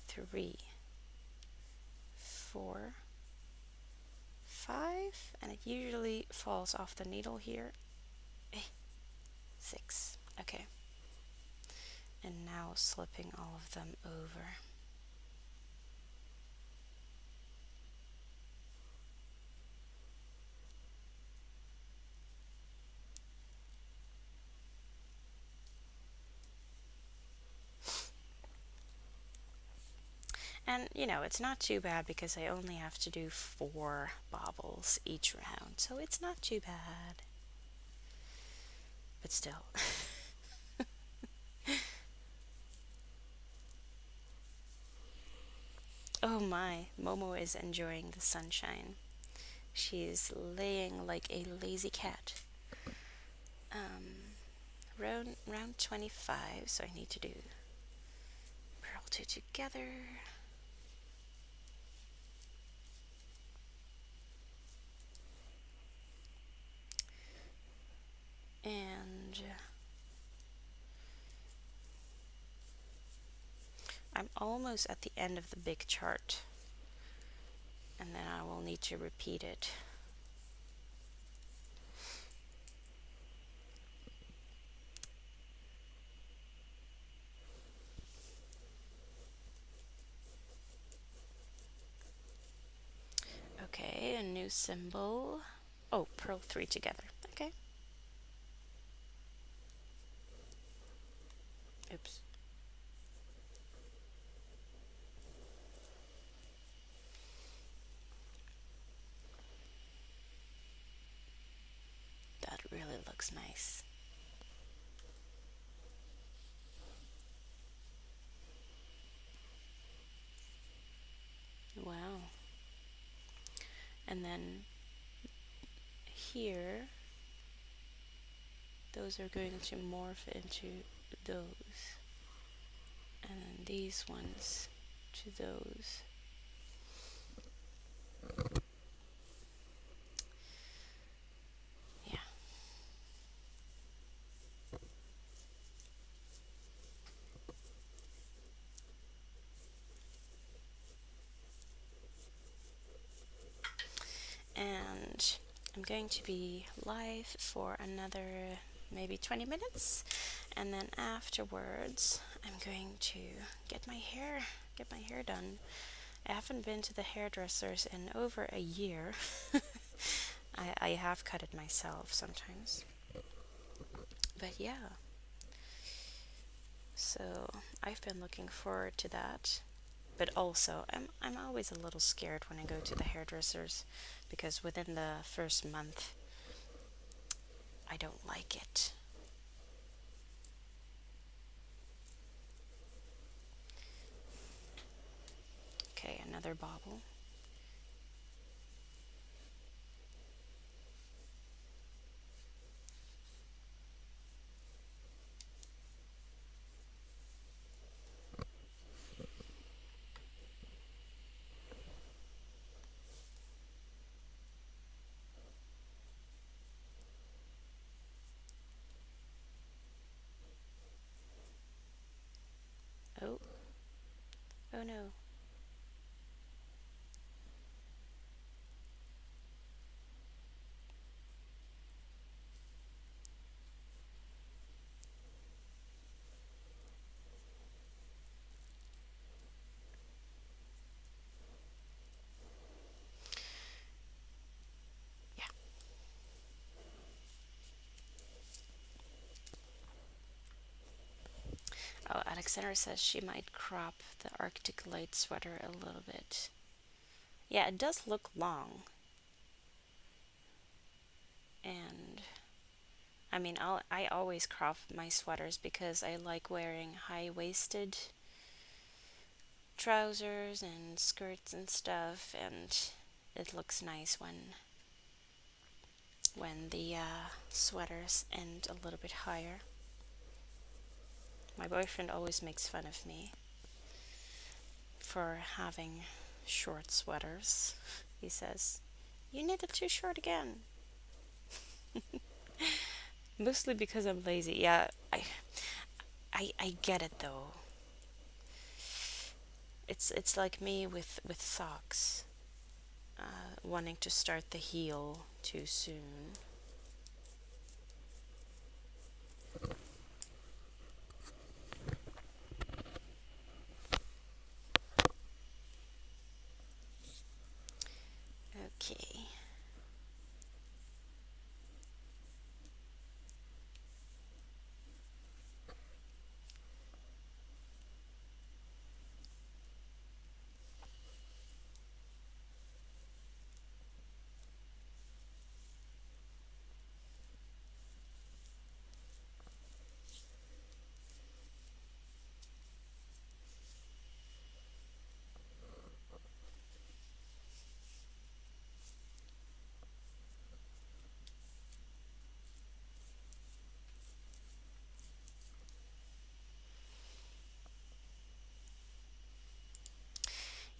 3, 4, 5, and it usually falls off the needle here. 6. Okay. And now slipping all of them over. And it's not too bad because I only have to do 4 bobbles each round, so it's not too bad. But still. Oh my, Momo is enjoying the sunshine. She's laying like a lazy cat. Round 25, so I need to do purl 2 together. And I'm almost at the end of the big chart, and then I will need to repeat it. Okay, a new symbol. Oh, Purl 3 together. Okay. Oops. That really looks nice. Wow. And then here, those are going to morph into those. And then these ones to those. Yeah. And I'm going to be live for another maybe 20 minutes, and then afterwards I'm going to get my hair done. I haven't been to the hairdressers in over a year. I have cut it myself sometimes, but yeah, so I've been looking forward to that. But also, I'm always a little scared when I go to the hairdressers because within the first month I don't like it. Okay, another bobble. Oh, oh no. Yeah. Oh, Alexander says she might crop the Arctic Light sweater a little bit. Yeah, it does look long. And I mean, I always crop my sweaters because I like wearing high waisted trousers and skirts and stuff, and it looks nice when the sweaters end a little bit higher. My boyfriend always makes fun of me for having short sweaters. He says, "You knit it too short again." Mostly because I'm lazy. Yeah, I get it though. It's like me with socks, wanting to start the heel too soon. Okay.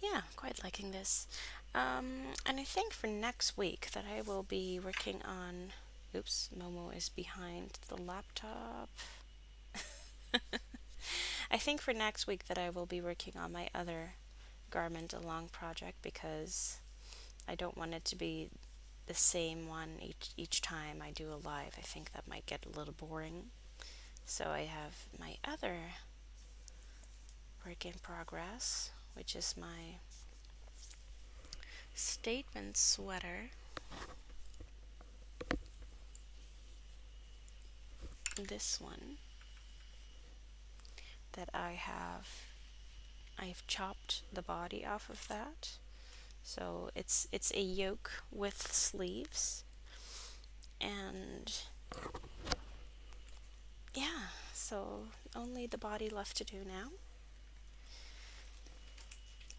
Yeah, quite liking this. And I think for next week that I will be working on. Oops, Momo is behind the laptop. I think for next week that I will be working on my other garment along project because I don't want it to be the same one each time I do a live. I think that might get a little boring. So I have my other work in progress, which is my statement sweater. This one that I've chopped the body off of that. So it's a yoke with sleeves, and yeah, so only the body left to do now.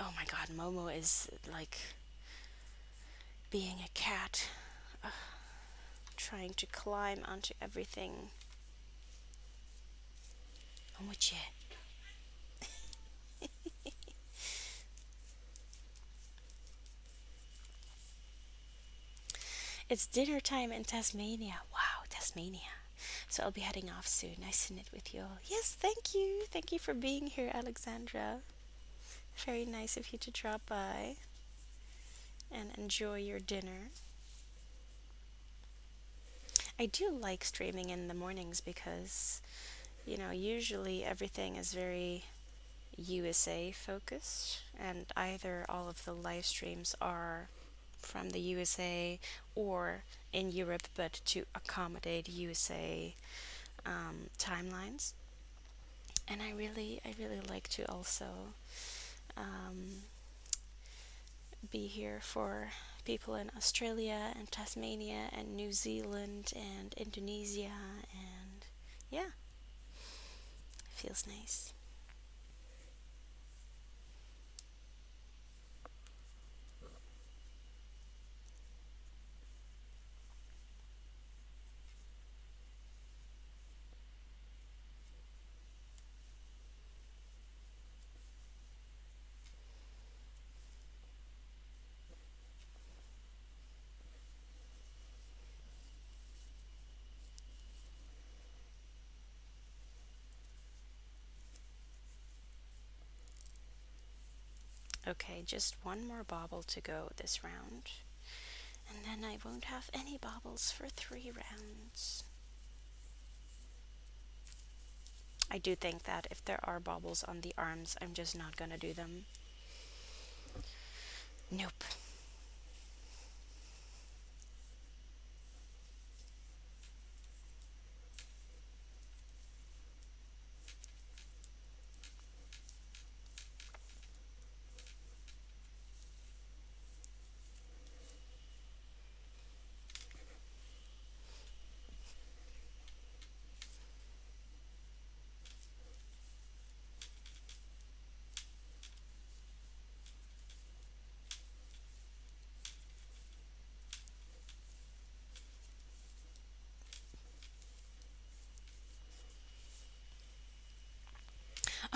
Oh my god, Momo is like being a cat, trying to climb onto everything. Momoche. It's dinner time in Tasmania. Wow, Tasmania. So I'll be heading off soon. Nice to knit with you all. Yes, thank you. Thank you for being here, Alexandra. Very nice of you to drop by and enjoy your dinner. I do like streaming in the mornings because, usually everything is very USA focused, and either all of the live streams are from the USA or in Europe, but to accommodate USA timelines. And I really like to also um, be here for people in Australia and Tasmania and New Zealand and Indonesia, and yeah, feels nice. Okay, just one more bobble to go this round, and then I won't have any bobbles for 3 rounds. I do think that if there are bobbles on the arms, I'm just not gonna do them. Nope.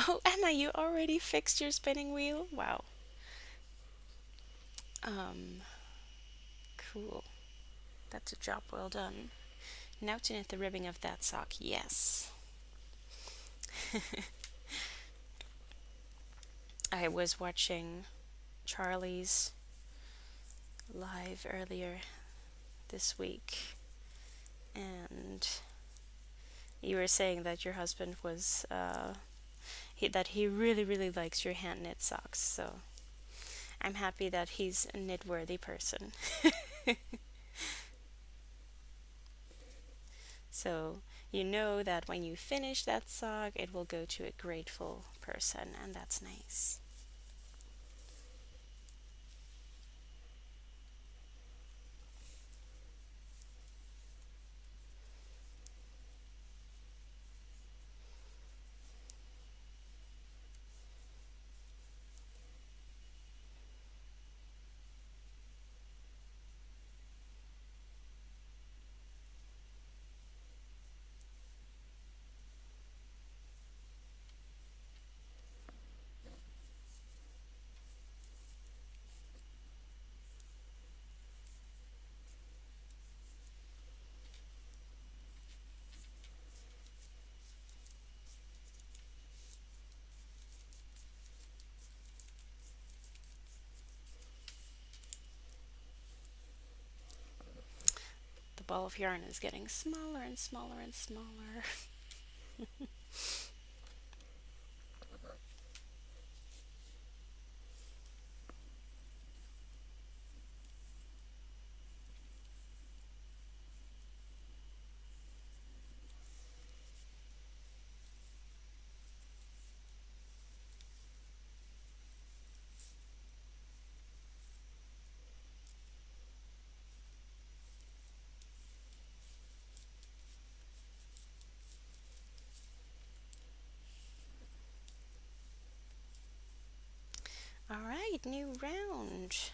Oh, Emma, you already fixed your spinning wheel? Wow. Um, cool. That's a job well done. Now to knit the ribbing of that sock. Yes. I was watching Charlie's live earlier this week, and you were saying that your husband was that he really really likes your hand knit socks. So I'm happy that he's a knit worthy person. So you know that when you finish that sock, it will go to a grateful person, and that's nice. The ball of yarn is getting smaller and smaller and smaller. right, new round.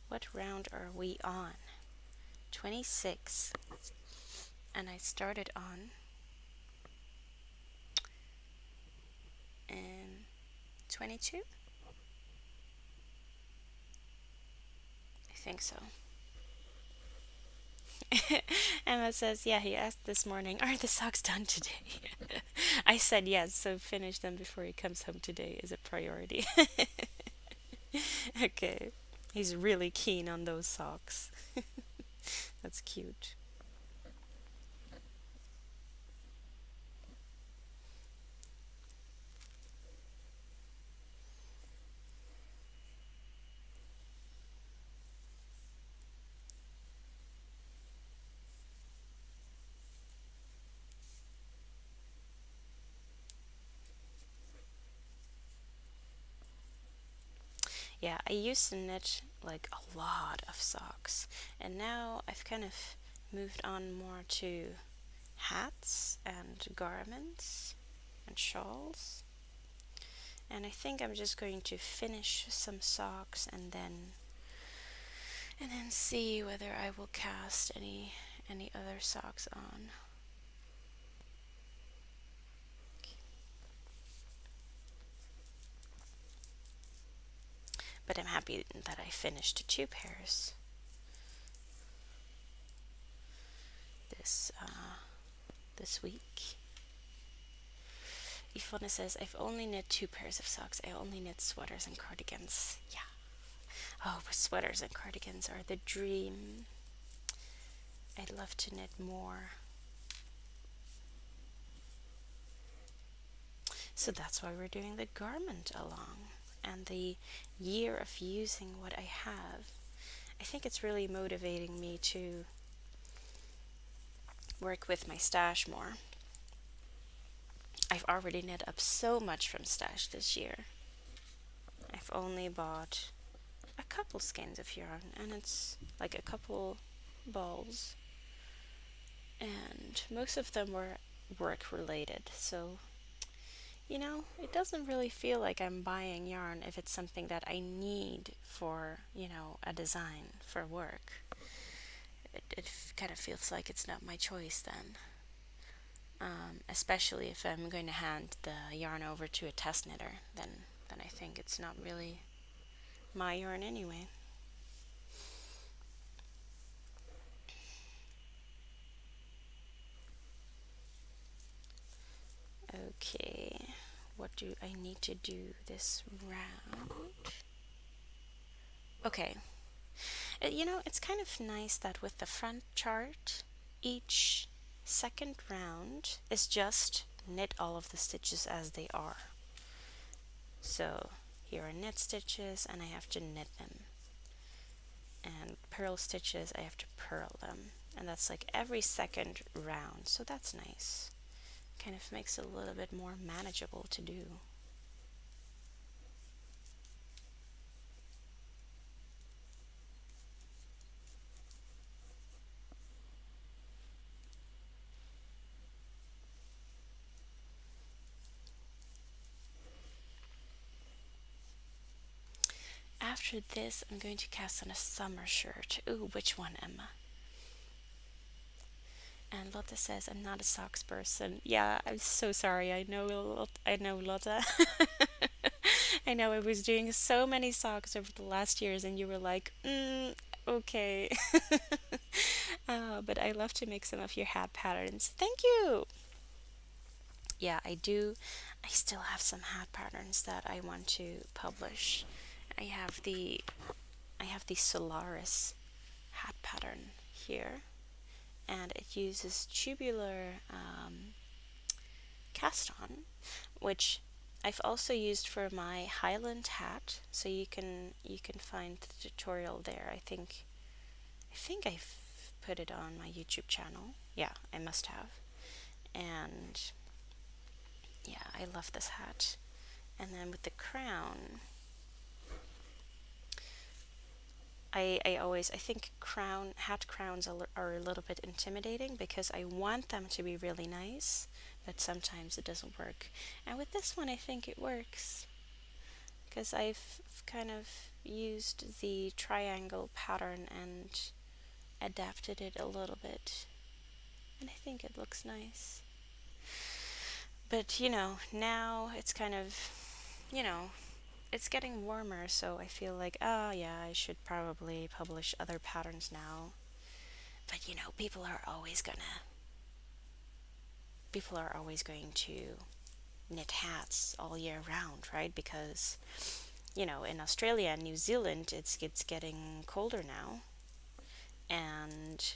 What round are we on? 26. And I started on in 22? I think so. Emma says, yeah, he asked this morning, are the socks done today? I said yes, so finish them before he comes home today is a priority. Okay. He's really keen on those socks. That's cute. Yeah, I used to knit like a lot of socks, and now I've kind of moved on more to hats and garments and shawls. And I think I'm just going to finish some socks and then see whether I will cast any other socks on. But I'm happy that I finished two pairs this week. Ifona says, I've only knit two pairs of socks. I only knit sweaters and cardigans. Yeah. Oh, but sweaters and cardigans are the dream. I'd love to knit more. So that's why we're doing the garment along. And the year of using what I have, I think it's really motivating me to work with my stash more. I've already knit up so much from stash this year. I've only bought a couple skeins of yarn, and it's like a couple balls, and most of them were work related. So, it doesn't really feel like I'm buying yarn if it's something that I need for, a design for work. It kind of feels like it's not my choice then. Especially if I'm going to hand the yarn over to a test knitter, then I think it's not really my yarn anyway. Okay, what do I need to do this round? Okay, it's kind of nice that with the front chart, each second round is just knit all of the stitches as they are. So here are knit stitches, and I have to knit them. And purl stitches, I have to purl them. And that's like every second round, so that's nice. Kind of makes it a little bit more manageable to do. After this, I'm going to cast on a summer shirt. Ooh, which one, Emma? And Lotta says, I'm not a socks person. Yeah, I'm so sorry. I know, Lotta. I know I was doing so many socks over the last years, and you were like, okay. But I love to make some of your hat patterns. Thank you. Yeah, I do. I still have some hat patterns that I want to publish. I have the I have the Solaris hat pattern here, and it uses tubular cast on, which I've also used for my Highland hat. So you can find the tutorial there. I think I've put it on my YouTube channel. Yeah, I must have. And yeah, I love this hat. And then with the crown, I think hat crowns are a little bit intimidating because I want them to be really nice, but sometimes it doesn't work. And with this one, I think it works because I've kind of used the triangle pattern and adapted it a little bit, and I think it looks nice. But now it's kind of, you know, it's getting warmer, so I feel like, oh yeah, I should probably publish other patterns now. But people are always going to knit hats all year round, right? Because in Australia and New Zealand, it's getting colder now, and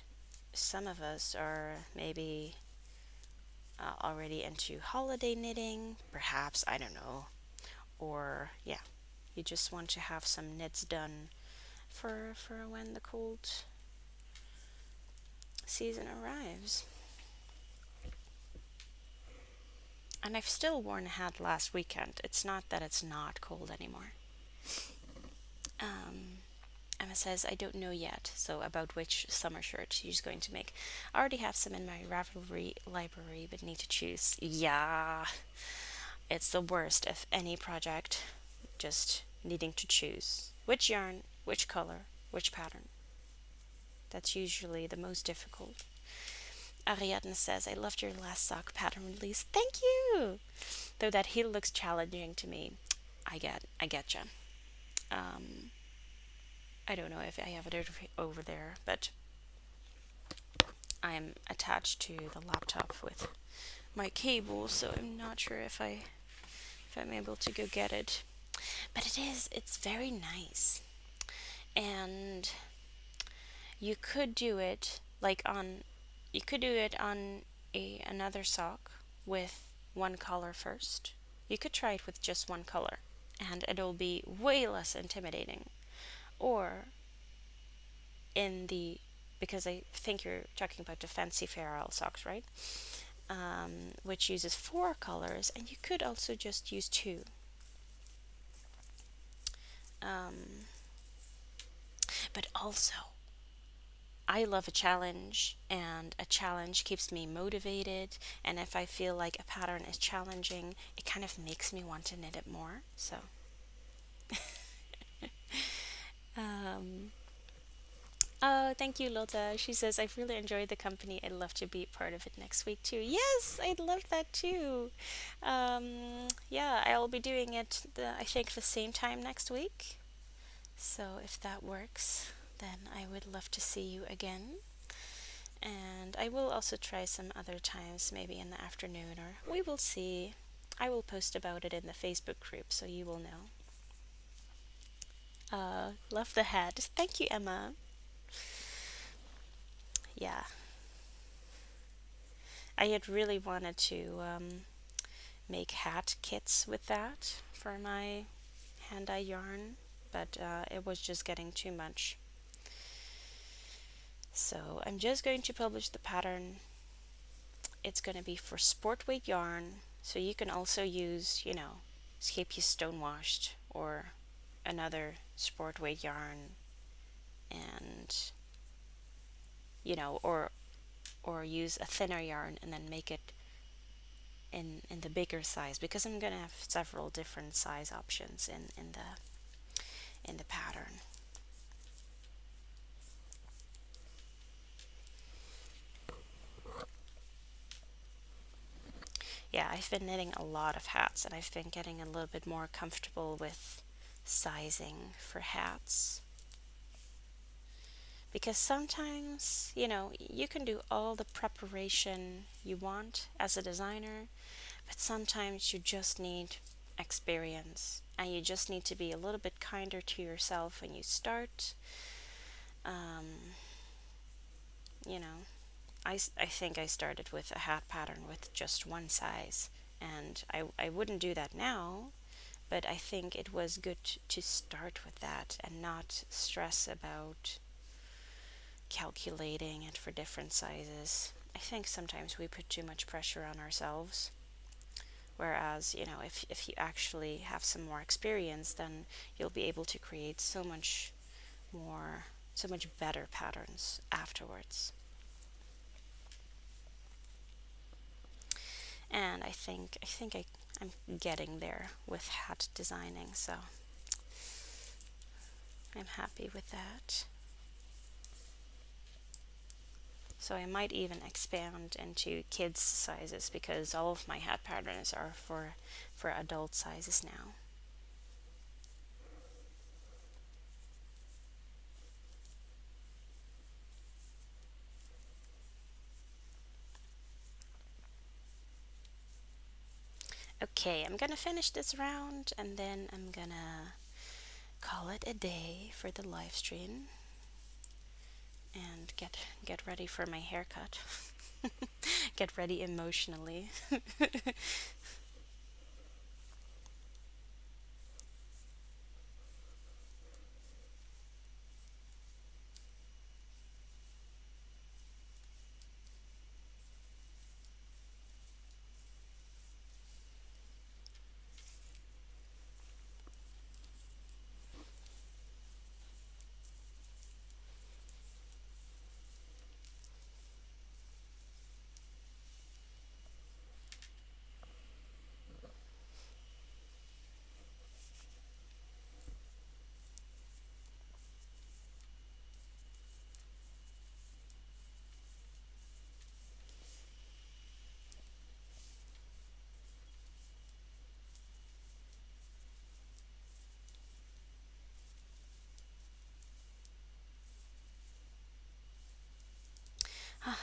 some of us are maybe already into holiday knitting, perhaps, I don't know. Or, yeah, you just want to have some knits done for when the cold season arrives. And I've still worn a hat last weekend. It's not that it's not cold anymore. Um, Emma says, I don't know yet, so about which summer shirt she's going to make. I already have some in my Ravelry library, but need to choose. Yeah, it's the worst of any project, just needing to choose which yarn, which color, which pattern. That's usually the most difficult. Ariadne says, I loved your last sock pattern release. Thank you! Though that heel looks challenging to me. I get you. Um, I don't know if I have it over there, but I'm attached to the laptop with my cable, so I'm not sure if I'm able to go get it. But it's very nice. And you could do it on another sock with one color first. You could try it with just one color, and it'll be way less intimidating. Or in the because I think you're talking about the fancy Farrell socks, right? Which uses four colors, and you could also just use two. Um, but also, I love a challenge, and a challenge keeps me motivated. And if I feel like a pattern is challenging, it kind of makes me want to knit it more. So, um, oh, thank you, Lotta. She says, I've really enjoyed the company. I'd love to be part of it next week too. Yes, I'd love that too. Yeah, I'll be doing it, I think, the same time next week. So if that works, then I would love to see you again. And I will also try some other times, maybe in the afternoon, or we will see. I will post about it in the Facebook group so you will know. Love the hat. Thank you, Emma. Yeah, I had really wanted to make hat kits with that for my hand dye yarn, but it was just getting too much. So I'm just going to publish the pattern. It's going to be for sport weight yarn, so you can also use, Escape You Stonewashed or another sport weight yarn, and or use a thinner yarn and then make it in the bigger size, because I'm gonna have several different size options in the pattern. Yeah, I've been knitting a lot of hats, and I've been getting a little bit more comfortable with sizing for hats. Because sometimes, you can do all the preparation you want as a designer, but sometimes you just need experience, and you just need to be a little bit kinder to yourself when you start. Um, you know, I think I started with a hat pattern with just one size, and I wouldn't do that now, but I think it was good to start with that and not stress about calculating it for different sizes. I think sometimes we put too much pressure on ourselves. Whereas, if you actually have some more experience, then you'll be able to create so much better patterns afterwards. And I think I'm getting there with hat designing. So I'm happy with that. So I might even expand into kids sizes because all of my hat patterns are for adult sizes now. Okay, I'm gonna finish this round and then I'm gonna call it a day for the live stream and get ready for my haircut. Get ready emotionally.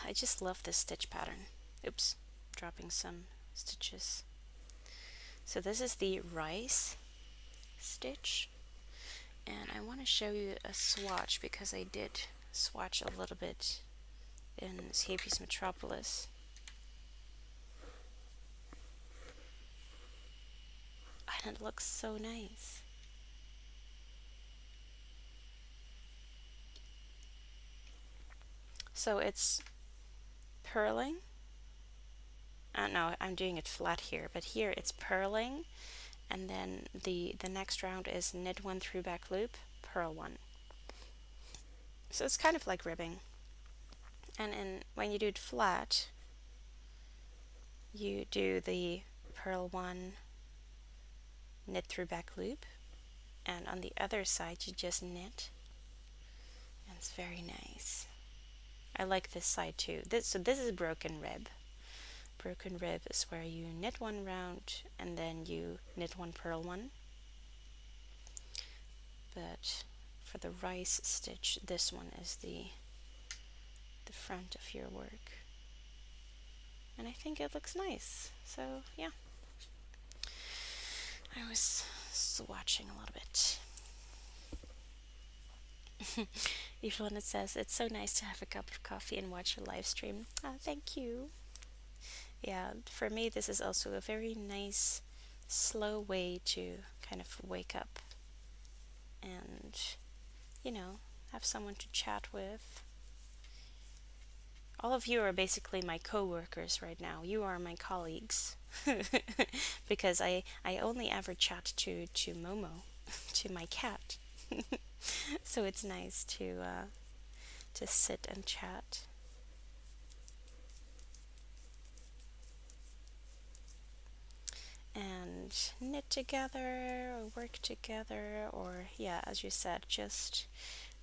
I just love this stitch pattern. Oops, dropping some stitches. So this is the rice stitch, and I want to show you a swatch because I did swatch a little bit in Escapees Metropolis. And it looks so nice. So it's purling. No, I'm doing it flat here, but here it's purling, and then the next round is knit one through back loop, purl one. So it's kind of like ribbing. And when you do it flat, you do the purl one, knit through back loop, and on the other side you just knit. And it's very nice. I like this side too. So this is broken rib. Broken rib is where you knit one round and then you knit one, purl one. But for the rice stitch, this one is the front of your work. And I think it looks nice. So yeah. I was swatching a little bit. Yvonne says, it's so nice to have a cup of coffee and watch your live stream. Oh, thank you. Yeah, for me, this is also a very nice, slow way to kind of wake up and, you know, have someone to chat with. All of you are basically my co-workers right now. You are my colleagues. Because I only ever chat to Momo, to my cat. So it's nice to sit and chat. And knit together or work together, or yeah, as you said, just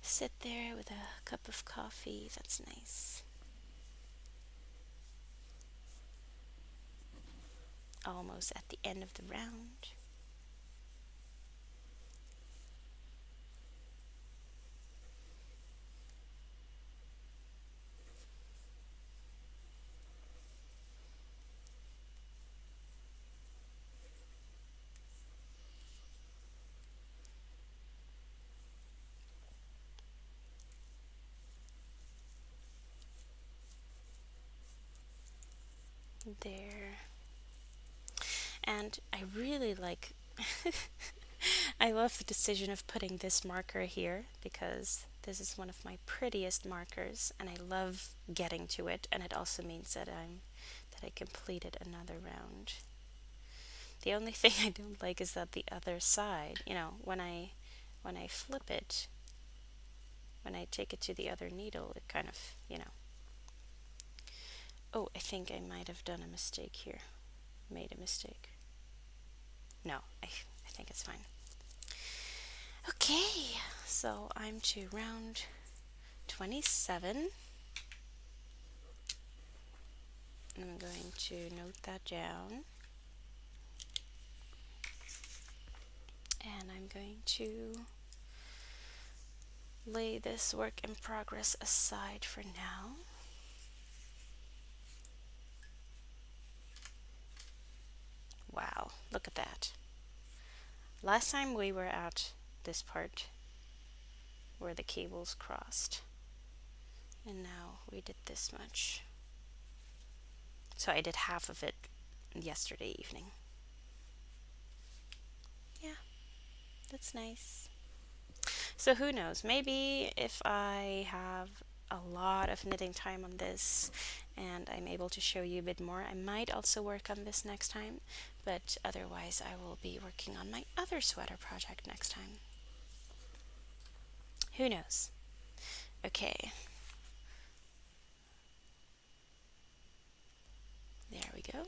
sit there with a cup of coffee. That's nice. Almost at the end of the round. There. And I really like I love the decision of putting this marker here because this is one of my prettiest markers and I love getting to it, and it also means that I completed another round. The only thing I don't like is that the other side, when I flip it, when I take it to the other needle, it kind of. Oh, I think I might have done a mistake here. Made a mistake. No, I think it's fine. Okay, so I'm to round 27. I'm going to note that down, and I'm going to lay this work in progress aside for now. Wow, look at that. Last time we were at this part where the cables crossed, and now we did this much. So I did half of it yesterday evening. Yeah, that's nice. So who knows? Maybe if I have a lot of knitting time on this and I'm able to show you a bit more, I might also work on this next time. But otherwise, I will be working on my other sweater project next time. Who knows? Okay, there we go.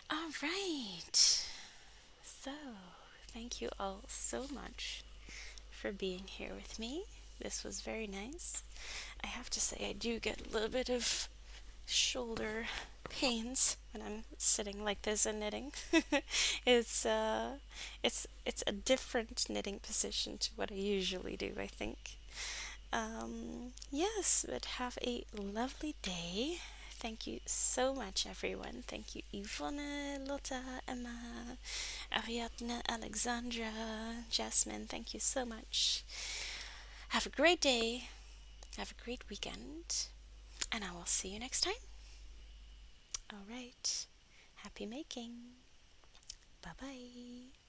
All right. So, thank you all so much for being here with me. This was very nice. I have to say, I do get a little bit of shoulder pains when I'm sitting like this and knitting. it's it's a different knitting position to what I usually do, I think. Yes, but have a lovely day. Thank you so much, everyone. Thank you, Yvonne, Lotta, Emma, Ariadne, Alexandra, Jasmine. Thank you so much. Have a great day. Have a great weekend. And I will see you next time. All right. Happy making. Bye bye.